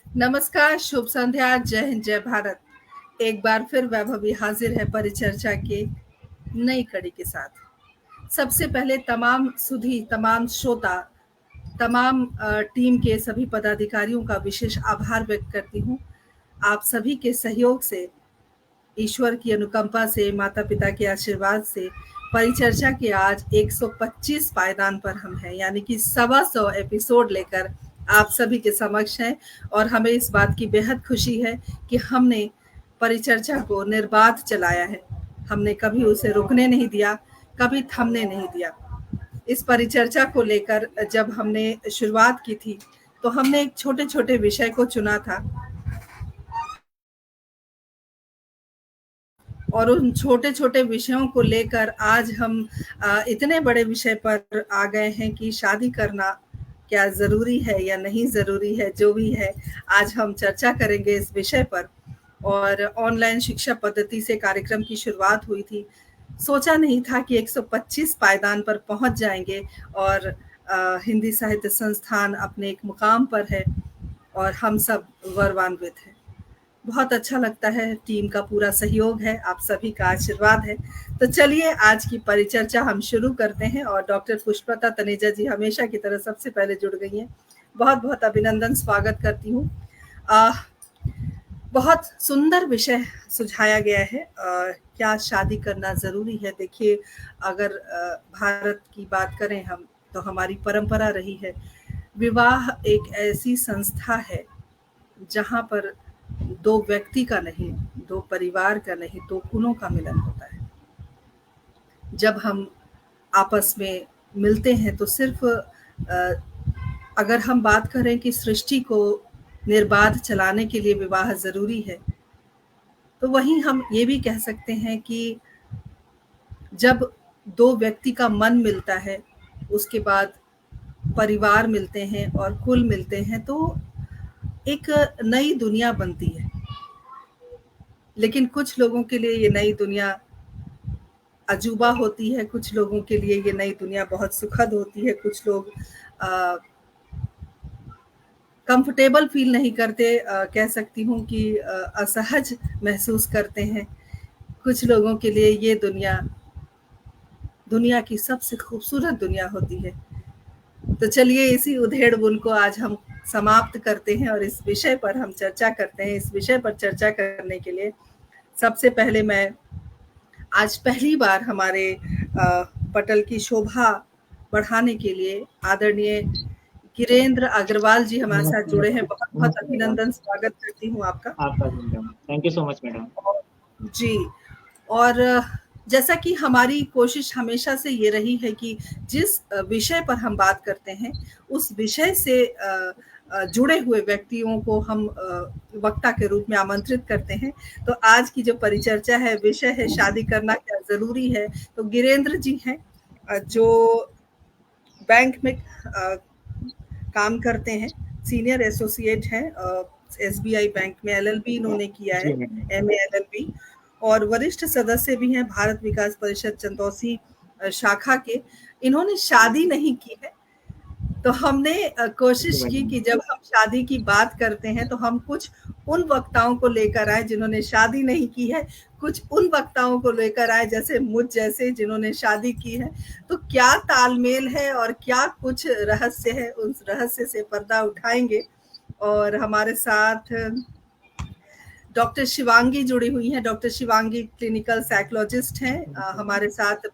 नमस्कार, शुभ संध्या, जय हिंद, जय भारत। एक बार फिर वैभवी हाजिर है परिचर्चा के नई कड़ी के साथ। सबसे पहले तमाम सुधी, तमाम श्रोता, तमाम टीम के सभी पदाधिकारियों का विशेष आभार व्यक्त करती हूँ। आप सभी के सहयोग से, ईश्वर की अनुकंपा से, माता-पिता के आशीर्वाद से परिचर्चा के आज 125 पायदान पर हम हैं, यानी कि 125 एपिसोड लेकर आप सभी के समक्ष हैं। और हमें इस बात की बेहद खुशी है कि हमने परिचर्चा को निर्बाध चलाया है। हमने कभी उसे रुकने नहीं दिया, कभी थमने नहीं दिया। इस परिचर्चा को लेकर जब हमने शुरुआत की थी, तो हमने एक छोटे-छोटे विषय को चुना था और उन छोटे-छोटे विषयों को लेकर आज हम इतने बड़े विषय पर आ गए हैं कि शादी करना क्या ज़रूरी है या नहीं ज़रूरी है, जो भी है, आज हम चर्चा करेंगे इस विषय पर। और ऑनलाइन शिक्षा पद्धति से कार्यक्रम की शुरुआत हुई थी। सोचा नहीं था कि 125 पायदान पर पहुँच जाएँगे और हिंदी साहित्य संस्थान अपने एक मुकाम पर है और हम सब गौरवान्वित हैं। बहुत अच्छा लगता है, टीम का पूरा सहयोग है, आप सभी का आशीर्वाद है। तो चलिए आज की परिचर्चा हम शुरू करते हैं और डॉक्टर पुष्पलता तनेजा जी हमेशा की तरह सबसे पहले जुड़ गई हैं। बहुत-बहुत अभिनंदन, स्वागत करती हूँ। बहुत सुंदर विषय सुझाया गया है। क्या शादी करना ज़रूरी है? देखिए, अगर भारत की बात करें हम, तो हमारी परंपरा रही है। विवाह एक ऐसी संस्था है, जहाँ पर 2 व्यक्ति का नहीं, 2 परिवार का नहीं, 2 कुलों का मिलन होता है। जब हम आपस में मिलते हैं तो सिर्फ़ अगर हम बात करें कि सृष्टि को निर्बाध चलाने के लिए विवाह ज़रूरी है, तो वहीं हम ये भी कह सकते हैं कि जब 2 व्यक्ति का मन मिलता है, उसके बाद परिवार मिलते हैं और कुल मिलते हैं, तो एक नई दुनिया बनती है। लेकिन कुछ लोगों के लिए ये नई दुनिया अजूबा होती है, कुछ लोगों के लिए ये नई दुनिया बहुत सुखद होती है, कुछ लोग कंफर्टेबल फ़ील नहीं करते, कह सकती हूँ कि असहज महसूस करते हैं। कुछ लोगों के लिए ये दुनिया, दुनिया की सबसे खूबसूरत दुनिया होती है। तो चलिए इसी उधेड़-बुन को आज हम समाप्त करते हैं और इस विषय पर हम चर्चा करते हैं। इस विषय पर चर्चा करने के लिए सबसे पहले मैं आज पहली बार हमारे पटल की शोभा बढ़ाने के लिए आदरणीय गिरेंद्र अग्रवाल जी हमारे साथ नमस्ते जुड़े हैं। मैडम। बहुत-बहुत नमस्ते मैडम। अभिनंदन, स्वागत करती हूँ आपका। आपका भी madam. Thank you so much madam. जी, और जैसा कि हमारी कोशिश हमेशा से ये रही है कि जिस विषय पर हम बात करते हैं, उस विषय से जुड़े हुए व्यक्तियों को हम वक्ता के रूप में आमंत्रित करते हैं। तो आज की जो परिचर्चा है, विषय है शादी करना क्या ज़रूरी है? तो गिरेंद्र जी हैं, जो बैंक में काम करते हैं, सीनियर एसोसिएट हैं, एसबीआई बैंक में एलएलबी इन्होंने किया है, जी मैडम। एमए एलएलबी, और वरिष्ठ सदस्य भी हैं भारत विकास परिषद चंदौसी शाखा के। इन्होंने शादी नहीं की है, तो हमने जी कोशिश की मैडम। कि जब हम शादी की बात करते हैं तो हम कुछ उन वक्ताओं को लेकर आए जिन्होंने शादी नहीं की है, कुछ उन वक्ताओं को लेकर आए जैसे मुझ जैसे जिन्होंने शादी की है। तो क्या तालमेल है और क्या कुछ रहस्य है, उस रहस्य से पर्दा उठाएँगे। और हमारे साथ डॉक्टर शिवांगी जुड़ी हुई हैं। डॉक्टर शिवांगी क्लिनिकल साइकोलॉजिस्ट हैं, हमारे साथ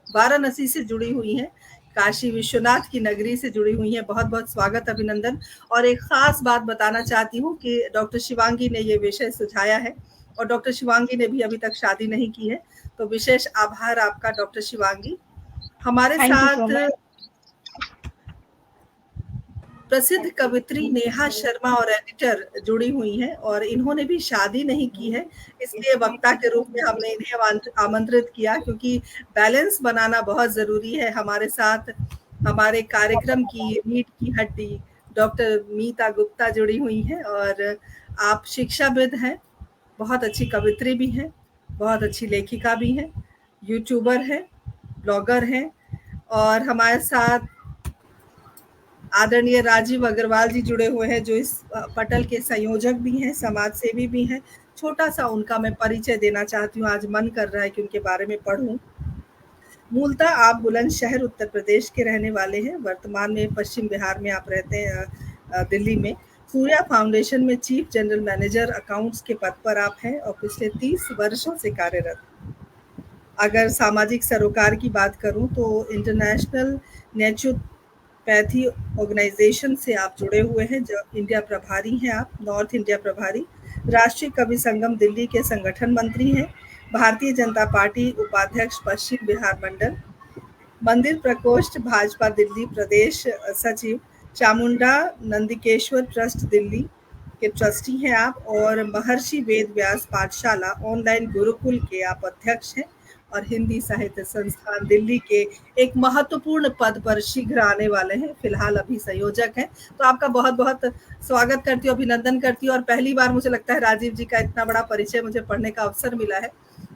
वाराणसी से जुड़ी हुई हैं, काशी विश्वनाथ की नगरी से जुड़ी हुई हैं। बहुत-बहुत स्वागत, अभिनंदन। और एक ख़ास बात बताना चाहती हूँ कि डॉक्टर शिवांगी ने ये विषय सुझाया है और डॉक्टर शिवांगी ने भी अभी तक शादी नहीं की है, तो विशेष आभार आपका डॉक्टर शिवांगी। हमारे थैंक यू सो साथ मच। प्रसिद्ध कवित्री नेहा शर्मा और एडिटर जुड़ी हुई हैं और इन्होंने भी शादी नहीं की है, इसलिए वक्ता के रूप में हमने इन्हें आमंत्रित किया क्योंकि बैलेंस बनाना बहुत ज़रूरी है। हमारे साथ हमारे कार्यक्रम की रीढ़ की हड्डी डॉक्टर मीता गुप्ता जुड़ी हुई हैं और आप शिक्षाविद हैं, बहुत अच्छी कवित्री भी हैं, बहुत अच्छी लेखिका भी हैं, यूट्यूबर हैं, ब्लॉगर हैं। और हमारे साथ आदरणीय राजीव अग्रवाल जी जुड़े हुए हैं, जो इस पटल के संयोजक भी हैं, समाज सेवी भी हैं। छोटा सा उनका मैं परिचय देना चाहती हूँ, आज मन कर रहा है कि उनके बारे में पढ़ूं। मूलतः आप बुलंदशहर उत्तर प्रदेश के रहने वाले हैं, वर्तमान में पश्चिम बिहार में आप रहते हैं, दिल्ली में। सूर्या फाउंडेशन में चीफ जनरल मैनेजर अकाउंट्स के पद पर आप हैं और पिछले 30 वर्षों से कार्यरत। अगर सामाजिक सरोकार की बात करूं तो इंटरनेशनल नेचुरोपैथी ऑर्गेनाइजेशन से आप जुड़े हुए हैं, जो इंडिया प्रभारी हैं, आप नॉर्थ इंडिया प्रभारी। राष्ट्रीय कवि संगम दिल्ली के संगठन मंत्री हैं, भारतीय जनता पार्टी उपाध्यक्ष पश्चिम बिहार मंडल, मंदिर प्रकोष्ठ भाजपा दिल्ली प्रदेश सचिव, चामुंडा नंदिकेश्वर ट्रस्ट दिल्ली के ट्रस्टी हैं आप, और महर्षि वेद व्यास पाठशाला ऑनलाइन गुरुकुल के आप अध्यक्ष हैं, और हिंदी साहित्य संस्थान दिल्ली के एक महत्वपूर्ण पद पर शीघ्र आने वाले हैं, फिलहाल अभी संयोजक हैं। तो आपका बहुत बहुत स्वागत करती हूँ, अभिनंदन करती हूँ। और पहली बार मुझे लगता है राजीव जी का इतना बड़ा परिचय मुझे पढ़ने का अवसर मिला है,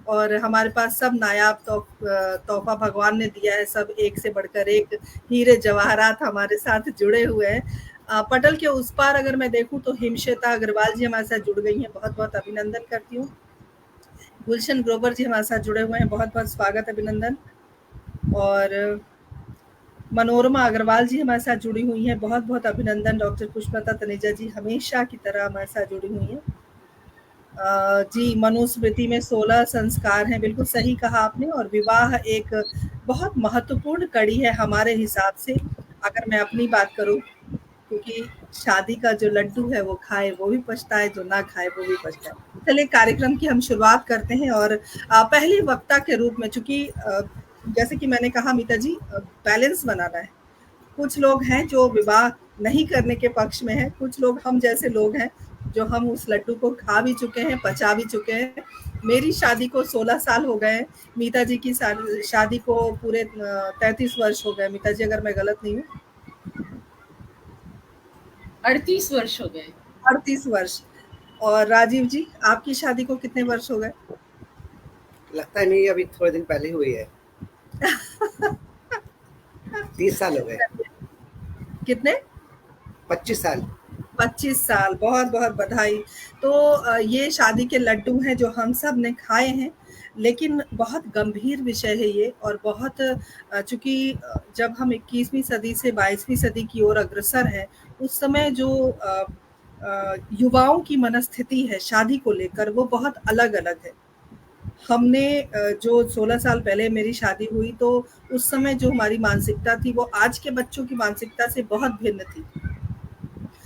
और हमारे पास सब नायाब तोहफा भगवान ने दिया है, सब एक से बढ़कर एक हीरे जवाहरात हमारे साथ जुड़े हुए हैं। पटल के उस पार अगर मैं देखूं तो हिमश्वेता अग्रवाल जी हमारे साथ जुड़ गई हैं, बहुत बहुत अभिनंदन करती हूँ। गुलशन ग्रोवर जी हमारे साथ जुड़े हुए हैं, बहुत बहुत स्वागत, अभिनंदन। और मनोरमा अग्रवाल जी हमारे साथ जुड़ी हुई हैं, बहुत बहुत अभिनंदन। डॉक्टर पुष्पलता तनेजा जी हमेशा की तरह हमारे साथ जुड़ी हुई हैं। जी, मनुस्मृति में 16 संस्कार हैं, बिल्कुल सही कहा आपने। और विवाह एक बहुत महत्वपूर्ण कड़ी है हमारे हिसाब से, अगर मैं अपनी बात करूं, क्योंकि शादी का जो लड्डू है वो खाए वो भी पछताए, जो ना खाए वो भी पछताए। चलिए कार्यक्रम की हम शुरुआत करते हैं। और पहले वक्ता के रूप में, चूंकि जैसे कि मैंने कहा मीता जी, बैलेंस बनाना है। कुछ लोग हैं जो विवाह नहीं करने के पक्ष में हैं, कुछ लोग हम जैसे लोग हैं जो हम उस लड्डू को खा भी चुके हैं, पचा भी चुके हैं। मेरी शादी को 16 साल हो गए हैं, मीता जी की शादी को पूरे 33 वर्ष हो गए। मीता जी, अगर मैं गलत नहीं हूँ, 38 वर्ष हो गए। 38 वर्ष। और राजीव जी, आपकी शादी को कितने वर्ष हो गए? लगता है नहीं, अभी थोड़े दिन पहले हुई है। 30 साल हो गए। कितने? 25 साल। 25 साल, बहुत बहुत बधाई। तो ये शादी के लड्डू हैं जो हम सब ने खाए हैं, लेकिन बहुत गंभीर विषय है ये। और बहुत चूंकि जब हम 21वीं सदी से 22वीं सदी की ओर अग्रसर हैं, उस समय जो युवाओं की मनस्थिति है शादी को लेकर, वो बहुत अलग अलग है। हमने जो 16 साल पहले मेरी शादी हुई, तो उस समय जो हमारी मानसिकता थी वो आज के बच्चों की मानसिकता से बहुत भिन्न थी।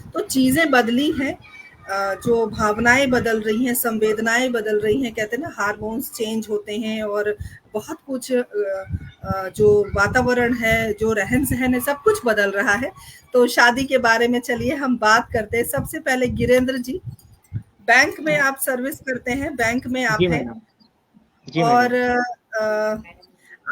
तो चीजें बदली हैं, जो भावनाएं बदल रही हैं, संवेदनाएं बदल रही हैं, कहते हैं ना हार्मोन्स चेंज होते हैं, और बहुत कुछ जो वातावरण है, जो रहन सहन है, सब कुछ बदल रहा है। तो शादी के बारे में चलिए हम बात करते हैं। सबसे पहले गिरेंद्र जी, बैंक में आप सर्विस करते हैं, बैंक में आप हैं, और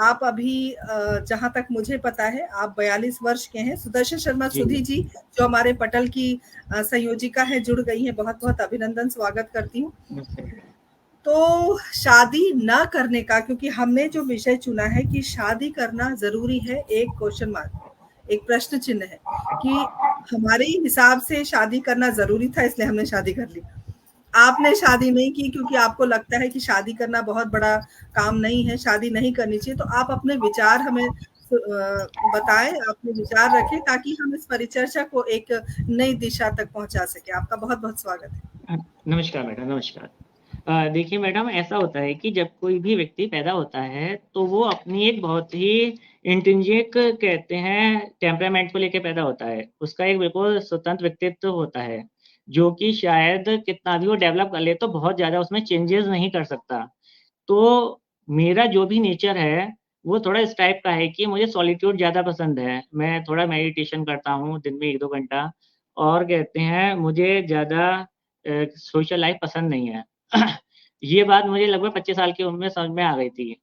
आप अभी जहां तक मुझे पता है आप 42 वर्ष के हैं। सुदर्शन शर्मा सुधी जी, जो हमारे पटल की संयोजिका है, जुड़ गई हैं, बहुत बहुत अभिनंदन, स्वागत करती हूँ। तो शादी न करने का, क्योंकि हमने जो विषय चुना है कि शादी करना जरूरी है, एक क्वेश्चन मार्क, एक प्रश्न चिन्ह है कि हमारे हिसाब से शादी करना जरूरी था, इसलिए हमने शादी कर ली। आपने शादी नहीं की क्योंकि आपको लगता है कि शादी करना बहुत बड़ा काम नहीं है, शादी नहीं करनी चाहिए। तो आप अपने विचार हमें बताएं, अपने विचार रखें, ताकि हम इस परिचर्चा को एक नई दिशा तक पहुंचा सके। आपका बहुत बहुत स्वागत है। नमस्कार मैडम, नमस्कार। देखिए मैडम, ऐसा होता है कि जब कोई भी व्यक्ति पैदा होता है तो वो अपनी एक बहुत ही इंट्रिंसिक कहते हैं टेम्परामेंट को लेकर पैदा होता है। उसका एक बिल्कुल स्वतंत्र व्यक्तित्व होता है, जो कि शायद कितना भी वो डेवलप कर ले तो बहुत ज़्यादा उसमें चेंजेस नहीं कर सकता। तो मेरा जो भी नेचर है वो थोड़ा इस टाइप का है कि मुझे सॉलिट्यूड ज़्यादा पसंद है। मैं थोड़ा मेडिटेशन करता हूँ दिन में 1-2 घंटा, और कहते हैं मुझे ज़्यादा सोशल लाइफ पसंद नहीं है। ये बात मुझे लगभग 25 साल की उम्र में समझ में आ गई थी।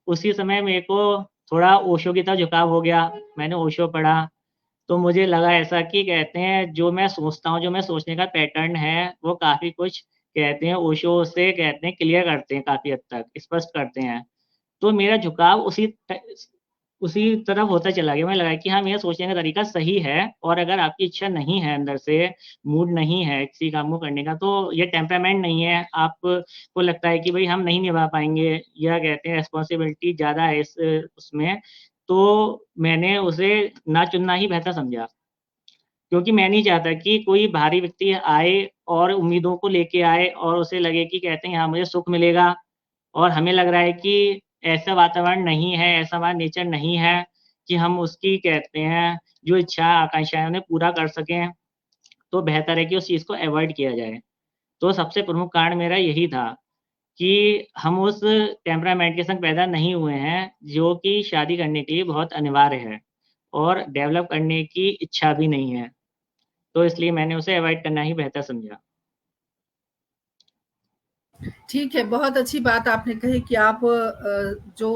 उसी समय मेरे को थोड़ा ओशो की तरफ झुकाव हो गया। मैंने ओशो पढ़ा तो मुझे लगा ऐसा कि कहते हैं जो मैं सोचता हूँ, जो मैं सोचने का पैटर्न है, वो काफ़ी कुछ कहते हैं ओशो से कहते हैं क्लियर करते हैं, काफ़ी हद तक स्पष्ट करते हैं। तो मेरा झुकाव उसी उसी तरफ होता चला गया। मुझे लगा कि हाँ, मेरा सोचने का तरीका सही है और अगर आपकी इच्छा नहीं है अंदर से, मूड नहीं है किसी काम को करने का, तो ये टेम्परामेंट नहीं है, आपको लगता है कि भई हम नहीं निभा पाएँगे या कहते हैं रिस्पॉन्सिबिलिटी ज़्यादा है इस उसमें, तो मैंने उसे ना चुनना ही बेहतर समझा। क्योंकि मैं नहीं चाहता कि कोई बाहरी व्यक्ति आए और उम्मीदों को लेके आए और उसे लगे कि कहते हैं यहाँ मुझे सुख मिलेगा और हमें लग रहा है कि ऐसा वातावरण नहीं है, ऐसा हमारा नेचर नहीं है कि हम उसकी कहते हैं जो इच्छा, आकांक्षाएँ उन्हें पूरा कर सकें, तो बेहतर है कि उस चीज़ को अवॉइड किया जाए। तो सबसे प्रमुख कारण मेरा यही था कि हम उस टेम्परामेंट के संग पैदा नहीं हुए हैं, जो कि शादी करने के लिए बहुत अनिवार्य है और डेवलप करने की इच्छा भी नहीं है। तो इसलिए मैंने उसे अवॉइड करना ही बेहतर समझा। ठीक है, बहुत अच्छी बात आपने कही कि आप जो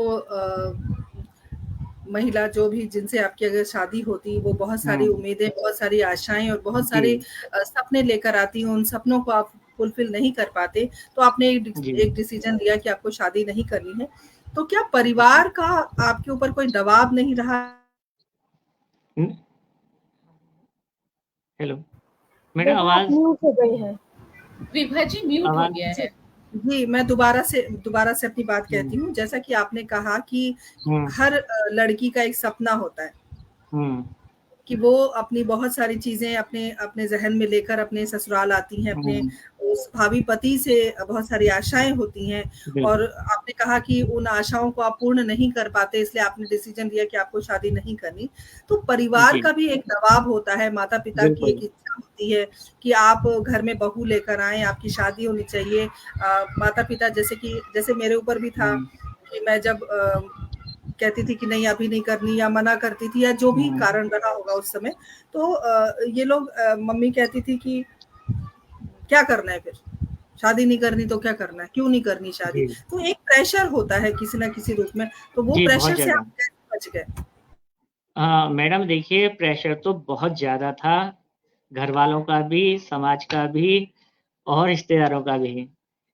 महिला जो भी जिनसे आपकी अगर शादी होती, वो बहुत सारी उम्मीदें, बहुत सारी आशाएँ और बहुत सारे जी, सपने लेकर आती हैं, उन सपनों को आप फुलफ़िल नहीं कर पाते, तो आपने जी। एक डिसीज़न लिया कि आपको शादी नहीं करनी है। तो क्या परिवार का आपके ऊपर कोई दबाव नहीं रहा? हुँ, हेलो, मैडम बेटा आप आवाज़ म्यूट हो गई हैं। विभा जी म्यूट हो आवाज़ गया जी, है। जी, मैं दोबारा से अपनी बात कहती हुँ, हूँ। जैसा कि आपने कहा कि हुँ, हर लड़की का एक सपना होता है हुँ, कि वो अपनी बहुत सारी चीज़ें अपने अपने ज़हन में लेकर अपने ससुराल आती हैं, अपने हुँ, उस भावी पति से बहुत सारी आशाएँ होती हैं और बिल्कुल। आपने कहा कि उन आशाओं को आप पूर्ण नहीं कर पाते, इसलिए आपने डिसीज़न लिया कि आपको शादी नहीं करनी। तो परिवार जी, का भी एक दबाव होता है, माता-पिता की बिल्कुल। एक इच्छा होती है कि आप घर में बहू लेकर आएँ, आपकी शादी होनी चाहिए। माता-पिता जैसे मेरे ऊपर भी था हुँ, कि मैं जब कहती थी कि नहीं अभी नहीं करनी या मना करती थी या जो भी हुँ, कारण रहा होगा उस समय, तो ये लोग मम्मी कहती थी कि क्या करना है फिर? शादी नहीं करनी तो क्या करना है? क्यों नहीं करनी शादी? जी, तो एक प्रेशर होता है किसी न किसी रूप में, तो वो जी, बहुत प्रेशर से ज़्यादा। आप कैसे बच गए? मैडम देखिए प्रेशर तो बहुत ज़्यादा था, घरवालों का भी, समाज का भी और रिश्तेदारों का भी।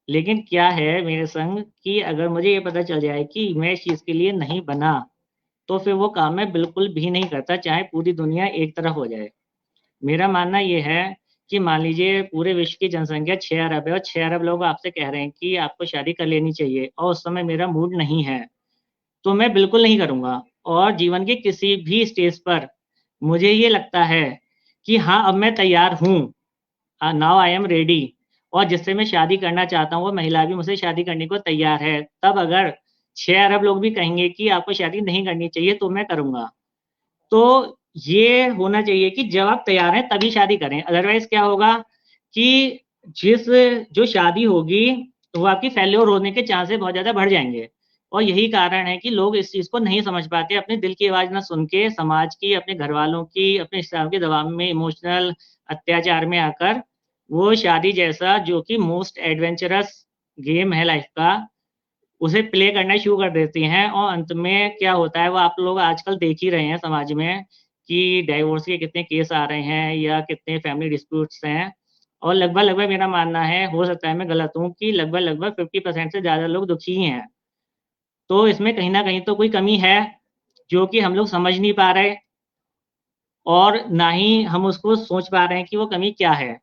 लेकिन क्या है मेरे संग कि अगर मुझे ये पता चल जाए कि मैं इस चीज़ के लिए नहीं बना, तो फिर वो काम मैं बिल्कुल भी नहीं करता, चाहे पूरी दुनिया एक तरफ हो जाए। मेरा मानना ये है कि मान लीजिए पूरे विश्व की जनसंख्या 6 अरब है और 6 अरब लोग आपसे कह रहे हैं कि आपको शादी कर लेनी चाहिए और उस समय मेरा मूड नहीं है, तो मैं बिल्कुल नहीं करूँगा। और जीवन के किसी भी स्टेज पर मुझे ये लगता है कि हाँ, अब मैं तैयार हूँ, नाउ आई एम रेडी और जिससे मैं शादी करना चाहता हूँ, वो महिला भी मुझसे शादी करने को तैयार है। तब अगर 6 अरब लोग भी कहेंगे कि आपको शादी नहीं करनी चाहिए, तो मैं करूँगा। तो ये होना चाहिए कि जब आप तैयार हैं तभी शादी करें, अदरवाइज़ क्या होगा कि जो शादी होगी, वो आपकी फेल्योर होने के चांसेस बहुत ज़्यादा बढ़ जाएँगे। और यही कारण है कि लोग इस चीज़ को नहीं समझ पाते, अपने दिल की आवाज़ ना सुन के समाज की, अपने घरवालों की, अपने रिश्तेदारों के दबाव में, इमोशनल अत्याचार में आकर, वो शादी जैसा जो कि मोस्ट एडवेंचरस गेम है लाइफ़ का, उसे प्ले करना शुरू कर देती हैं और अंत में क्या होता है वो आप लोग आजकल देख ही रहे हैं समाज में कि डाइवोर्स के कितने केस आ रहे हैं या कितने फैमिली डिस्प्यूट्स हैं और लगभग-लगभग मेरा मानना है, हो सकता है मैं गलत हूँ कि लगभग-लगभग 50% से ज़्यादा लोग दुखी ही हैं। तो इसमें कहीं न कहीं तो कोई कमी है, जो कि हम लोग समझ नहीं पा रहे और ना ही हम उसको सोच पा रहे हैं कि वो कमी क्या है।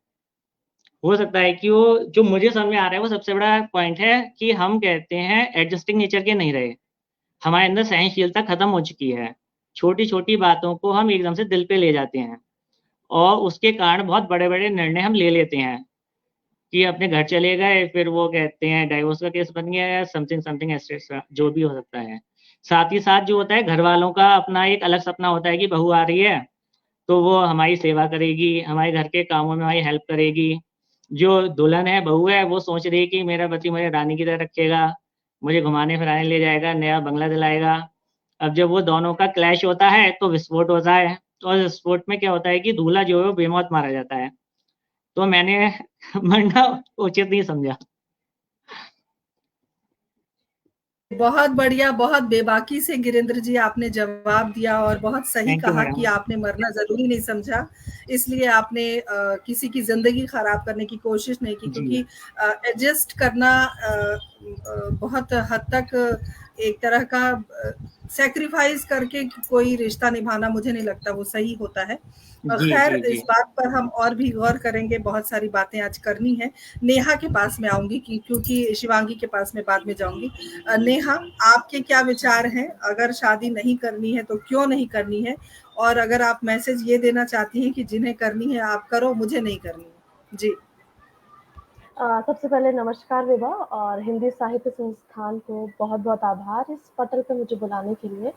हो सकता है कि वो जो मुझे समझ में आ रहा है वो सबसे बड़ा पॉइंट है कि हम कहते हैं एडजस्टिंग नेचर के नहीं रहे। हमारे अंदर सहनशीलता खत्म हो चुकी है। छोटी-छोटी बातों को हम एकदम से दिल पे ले जाते हैं और उसके कारण बहुत बड़े-बड़े निर्णय हम ले लेते हैं कि अपने घर चले गए, फिर वो कहते हैं डाइवोर्स का केस बन गया या समथिंग एटसेट्रा जो भी हो सकता है। साथ ही साथ जो होता है घरवालों का अपना एक अलग सपना होता है कि बहू आ रही है, तो वो हमारी सेवा करेगी, हमारे घर के कामों में हमारी हेल्प करेगी। जो दुल्हन है, बहू है, वो सोच रही है कि मेरा पति मुझे रानी की तरह रखेगा, मुझे घुमाने-फिराने ले जाएगा, नया बंगला दिलाएगा। अब जब वो दोनों का क्लैश होता है, तो विस्फोट होता है और विस्फोट में क्या होता है कि दूल्हा जो है वो बेमौत मारा जाता है। तो मैंने मरना उचित नहीं समझा। बहुत बढ़िया, बहुत बेबाकी से गिरिंद्र जी आपने जवाब दिया और बहुत सही थैंक यू कहा कि मैडम। आपने मरना ज़रूरी नहीं समझा, इसलिए आपने किसी की ज़िंदगी खराब करने की कोशिश नहीं की जी, क्योंकि एडजस्ट करना बहुत हद तक एक तरह का सैक्रिफाइस करके कोई रिश्ता निभाना मुझे नहीं लगता वो सही होता है। जी खैर जी जी इस बात पर हम और भी गौर करेंगे, बहुत सारी बातें आज करनी है। नेहा के पास मैं आऊंगी क्योंकि शिवांगी के पास मैं बाद में जाऊंगी। नेहा, आपके क्या विचार हैं? अगर शादी नहीं करनी है तो क्यों नहीं करनी है? और अगर आप मैसेज ये देना चाहती हैं कि जिन्हें करनी है आप करो, मुझे नहीं करनी है। जी। सबसे पहले नमस्कार विभा, और हिंदी साहित्य संस्थान को बहुत बहुत आभार इस पटल पे मुझे बुलाने के लिए।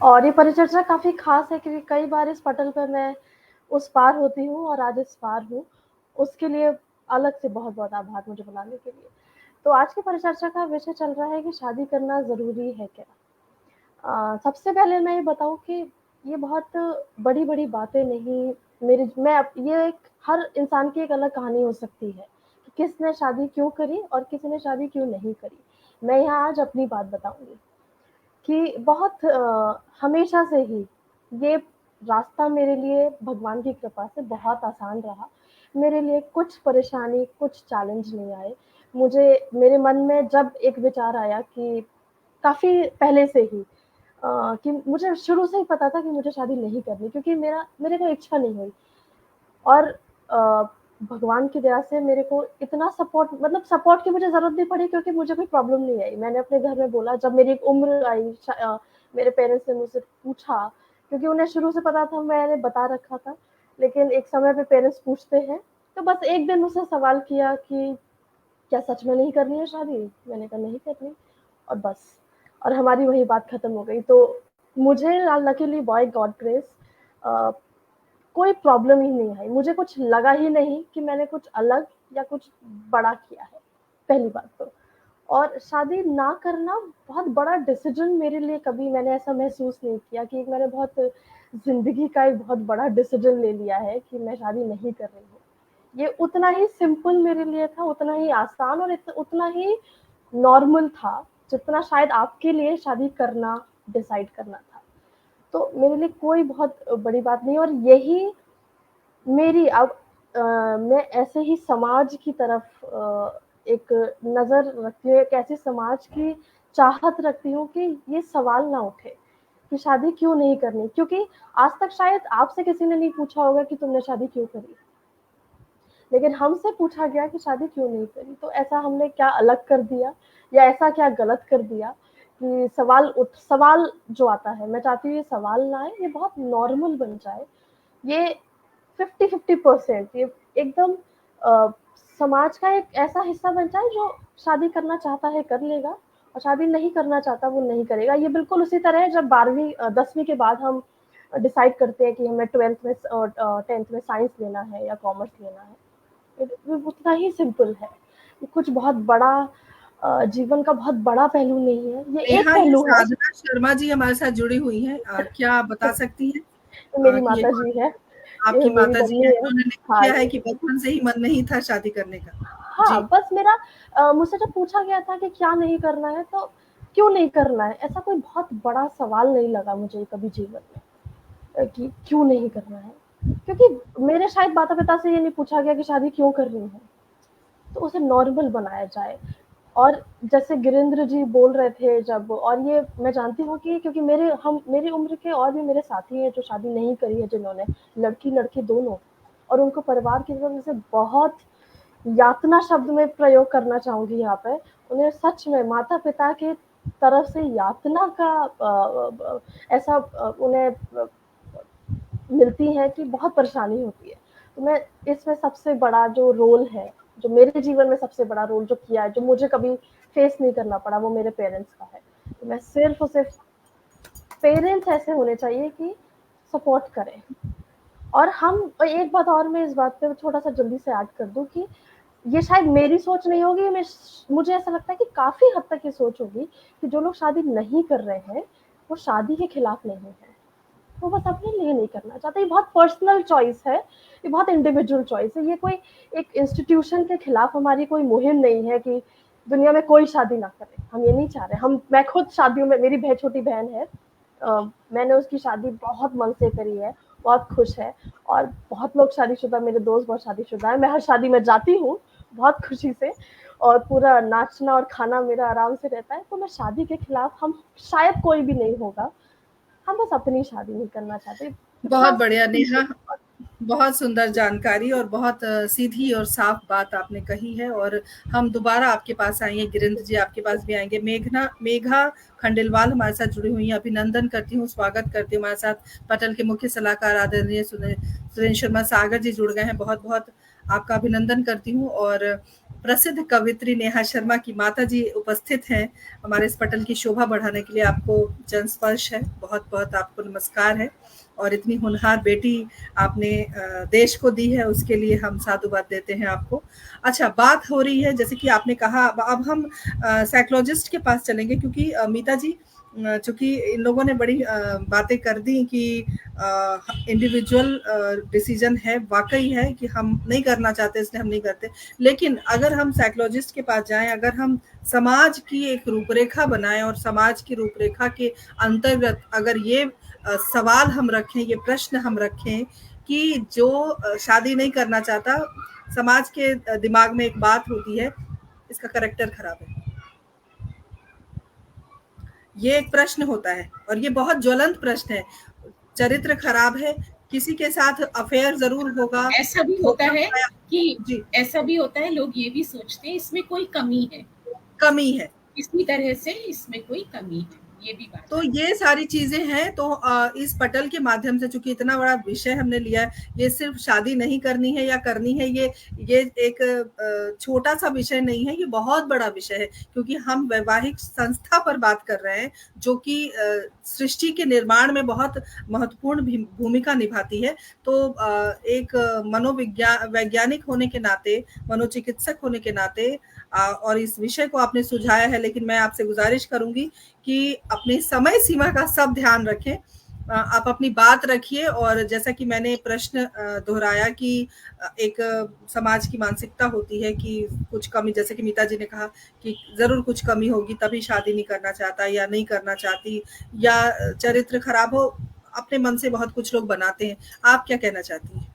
और ये परिचर्चा काफ़ी खास है क्योंकि कई बार इस पटल पे मैं उस पार होती हूँ और आज इस पार हूँ। उसके लिए अलग से बहुत बहुत आभार मुझे बुलाने के लिए। तो आज की परिचर्चा का विषय चल रहा है कि शादी करना ज़रूरी है क्या। सबसे पहले मैं ये बताऊँ कि ये बहुत बड़ी-बड़ी बातें नहीं, ये एक हर इंसान की एक अलग कहानी हो सकती है कि किसने शादी क्यों करी और किसी ने शादी क्यों नहीं करी। मैं यहाँ आज अपनी बात बताऊँगी कि बहुत हमेशा से ही ये रास्ता मेरे लिए भगवान की कृपा से बहुत आसान रहा। मेरे लिए कुछ परेशानी, कुछ चैलेंज नहीं आए। मेरे मन में जब एक विचार आया कि काफ़ी पहले से ही कि मुझे शुरू से ही पता था कि मुझे शादी नहीं करनी क्योंकि मेरे को इच्छा नहीं हुई। और अ, भगवान की दया से मेरे को इतना सपोर्ट की मुझे ज़रूरत नहीं पड़ी क्योंकि मुझे कोई प्रॉब्लम नहीं आई। मैंने अपने घर में बोला, जब मेरी एक उम्र आई मेरे पेरेंट्स ने मुझसे पूछा क्योंकि उन्हें शुरू से पता था, मैंने बता रखा था। लेकिन एक समय पे पेरेंट्स पूछते हैं, तो बस एक दिन मुझसे सवाल किया कि क्या सच में नहीं करनी है शादी? मैंने कहा नहीं करनी, और बस। और हमारी वही बात खत्म हो गई। तो मुझे लकीली बाय गॉड ग्रेस अ, कोई प्रॉब्लम ही नहीं आई। मुझे कुछ लगा ही नहीं कि मैंने कुछ अलग या कुछ बड़ा किया है, पहली बात तो। और शादी ना करना बहुत बड़ा डिसीजन मेरे लिए, कभी मैंने ऐसा महसूस नहीं किया कि मैंने बहुत ज़िंदगी का एक बहुत बड़ा डिसीजन ले लिया है कि मैं शादी नहीं कर रही हूँ। ये उतना ही सिंपल मेरे लिए था, उतना ही आसान और उतना ही नॉर्मल था, जितना शायद आपके लिए शादी करना डिसाइड करना था। तो मेरे लिए कोई बहुत बड़ी बात नहीं। और यही मेरी अब मैं ऐसे ही समाज की तरफ एक नज़र रखती हूँ, एक ऐसे समाज की चाहत रखती हूँ कि ये सवाल ना उठे कि शादी क्यों नहीं करनी, क्योंकि आज तक शायद आपसे किसी ने नहीं पूछा होगा कि तुमने शादी क्यों करी, लेकिन हमसे पूछा गया कि शादी क्यों नहीं करी। तो ऐसा हमने क्या अलग कर दिया या ऐसा क्या गलत कर दिया कि सवाल जो आता है, मैं चाहती हूँ ये सवाल ना आए, ये बहुत नॉर्मल बन जाए। ये 50-50% ये एकदम अ, समाज का एक ऐसा हिस्सा बन जाए जो शादी करना चाहता है कर लेगा और शादी नहीं करना चाहता वो नहीं करेगा। ये बिल्कुल उसी तरह है जब 10वीं के बाद हम डिसाइड करते हैं कि हमें 12th में और 10th में साइंस लेना है या कॉमर्स लेना है। ये उतना ही सिंपल है। ये कुछ बहुत बड़ा जीवन का बहुत बड़ा पहलू नहीं है, ये एक नेहा, ये पहलू है। साधना शर्मा जी हमारे साथ जुड़ी हुई हैं। क्या आप बता सकती हैं मेरी कि ये माताजी है, आपकी ये मेरी माताजी मम्मी हैं, है। उन्होंने हाँ, लिखा है कि बचपन से ही मन नहीं था शादी करने का? हाँ, जी। बस मुझसे जब पूछा गया था कि क्या नहीं करना है, तो क्यों नहीं करना है, ऐसा कोई बहुत बड़ा सवाल नहीं लगा मुझे कभी जीवन में कि क्यों नहीं करना है। क्योंकि मेरे शायद माता-पिता से ये नहीं पूछा गया कि शादी क्यों करनी है, तो उसे नॉर्मल बनाया जाए। और जैसे गिरीन्द्र जी बोल रहे थे जब, और ये मैं जानती हूँ कि क्योंकि मेरी उम्र के और भी मेरे साथी हैं जो शादी नहीं करी है, जिन्होंने, लड़की-लड़के दोनों, और उनको परिवार की वजह से बहुत यातना शब्द में प्रयोग करना चाहूँगी यहाँ पे। उन्हें सच में माता-पिता की तरफ से यातना का ऐसा उन्हें मिलती है कि बहुत परेशानी होती है। तो मैं इसमें सबसे बड़ा जो रोल है, जो मेरे जीवन में सबसे बड़ा रोल जो किया है, जो मुझे कभी फेस नहीं करना पड़ा, वो मेरे पेरेंट्स का है। तो मैं सिर्फ़ और सिर्फ़, पेरेंट्स ऐसे होने चाहिए कि सपोर्ट करें। और एक बात और मैं इस बात पे थोड़ा-सा जल्दी से ऐड कर दूँ कि ये शायद मेरी सोच नहीं होगी, मुझे ऐसा लगता है कि काफ़ी हद तक ये सोच होगी कि जो लोग शादी नहीं कर रहे हैं, वो शादी के खिलाफ नहीं हैं। वो बस अपने लिए नहीं करना चाहते। ये बहुत पर्सनल चॉइस है, ये बहुत इंडिविजुअल चॉइस है। ये कोई एक इंस्टीट्यूशन के खिलाफ हमारी कोई मुहिम नहीं है कि दुनिया में कोई शादी ना करे। हम ये नहीं चाह रहे। मैं खुद शादियों में, मेरी छोटी बहन है, मैंने उसकी शादी बहुत मन से करी है। बहुत खुश है। और बहुत लोग शादीशुदा, मेरे दोस्त बहुत शादीशुदा हैं, मैं हर शादी में जाती हूँ बहुत खुशी से, और पूरा नाचना और खाना मेरा आराम से रहता है। तो मैं शादी के खिलाफ हम शायद कोई भी नहीं होगा, हम बस अपनी शादी नहीं करना चाहते। बहुत बढ़िया नेहा, बहुत सुंदर जानकारी और बहुत सीधी और साफ बात आपने कही है। और हम दोबारा आपके पास आएंगे, गिरिंद्र जी आपके पास भी आएंगे। मेघा खंडेलवाल हमारे साथ जुड़ी हुई हैं, अभिनंदन करती हूँ, स्वागत करती हूँ। हमारे साथ पटल के मुख्य सलाहकार आदरणीय सुरेंद्र शर्मा सागर जी जुड़ गए हैं, बहुत बहुत आपका अभिनंदन करती हूँ। और प्रसिद्ध कवित्री नेहा शर्मा की माता जी उपस्थित हैं हमारे इस पटल की शोभा बढ़ाने के लिए, आपको जनस्पर्श है, बहुत बहुत आपको नमस्कार है। और इतनी होनहार बेटी आपने देश को दी है, उसके लिए हम साधुवाद देते हैं आपको। अच्छा, बात हो रही है जैसे कि आपने कहा, अब हम साइकोलॉजिस्ट के पास चलेंगे, क्योंकि मीता जी चूंकि इन लोगों ने बड़ी बातें कर दी कि इंडिविजुअल डिसीजन है, वाकई है कि हम नहीं करना चाहते इसलिए हम नहीं करते। लेकिन अगर हम साइकोलॉजिस्ट के पास जाएं, अगर हम समाज की एक रूपरेखा बनाएं और समाज की रूपरेखा के अंतर्गत अगर ये सवाल हम रखें, ये प्रश्न हम रखें कि जो शादी नहीं करना चाहता, समाज के दिमाग में एक बात होती है, इसका कैरेक्टर खराब है, ये एक प्रश्न होता है और ये बहुत ज्वलंत प्रश्न है। चरित्र खराब है, किसी के साथ अफेयर जरूर होगा। ऐसा भी होता है कि जी, ऐसा भी होता है, लोग ये भी सोचते हैं इसमें कोई कमी है, कमी है, किसी तरह से इसमें कोई कमी है, ये भी बात। तो ये सारी चीजें हैं। तो इस पटल के माध्यम से, चूंकि इतना बड़ा विषय हमने लिया है, ये सिर्फ शादी नहीं करनी है या करनी है, ये एक छोटा सा विषय नहीं है, ये बहुत बड़ा विषय है, क्योंकि हम वैवाहिक संस्था पर बात कर रहे हैं जो कि सृष्टि के निर्माण में बहुत महत्वपूर्ण भूमिका निभाती है। तो एक वैज्ञानिक होने के नाते, मनोचिकित्सक होने के नाते, और इस विषय को आपने सुझाया है, लेकिन मैं आपसे गुजारिश करूंगी कि अपनी समय सीमा का सब ध्यान रखें, आप अपनी बात रखिए। और जैसा कि मैंने प्रश्न दोहराया कि एक समाज की मानसिकता होती है कि कुछ कमी, जैसे कि मीता जी ने कहा कि जरूर कुछ कमी होगी तभी शादी नहीं करना चाहता या नहीं करना चाहती, या चरित्र खराब हो, अपने मन से बहुत कुछ लोग बनाते हैं। आप क्या कहना चाहती हैं?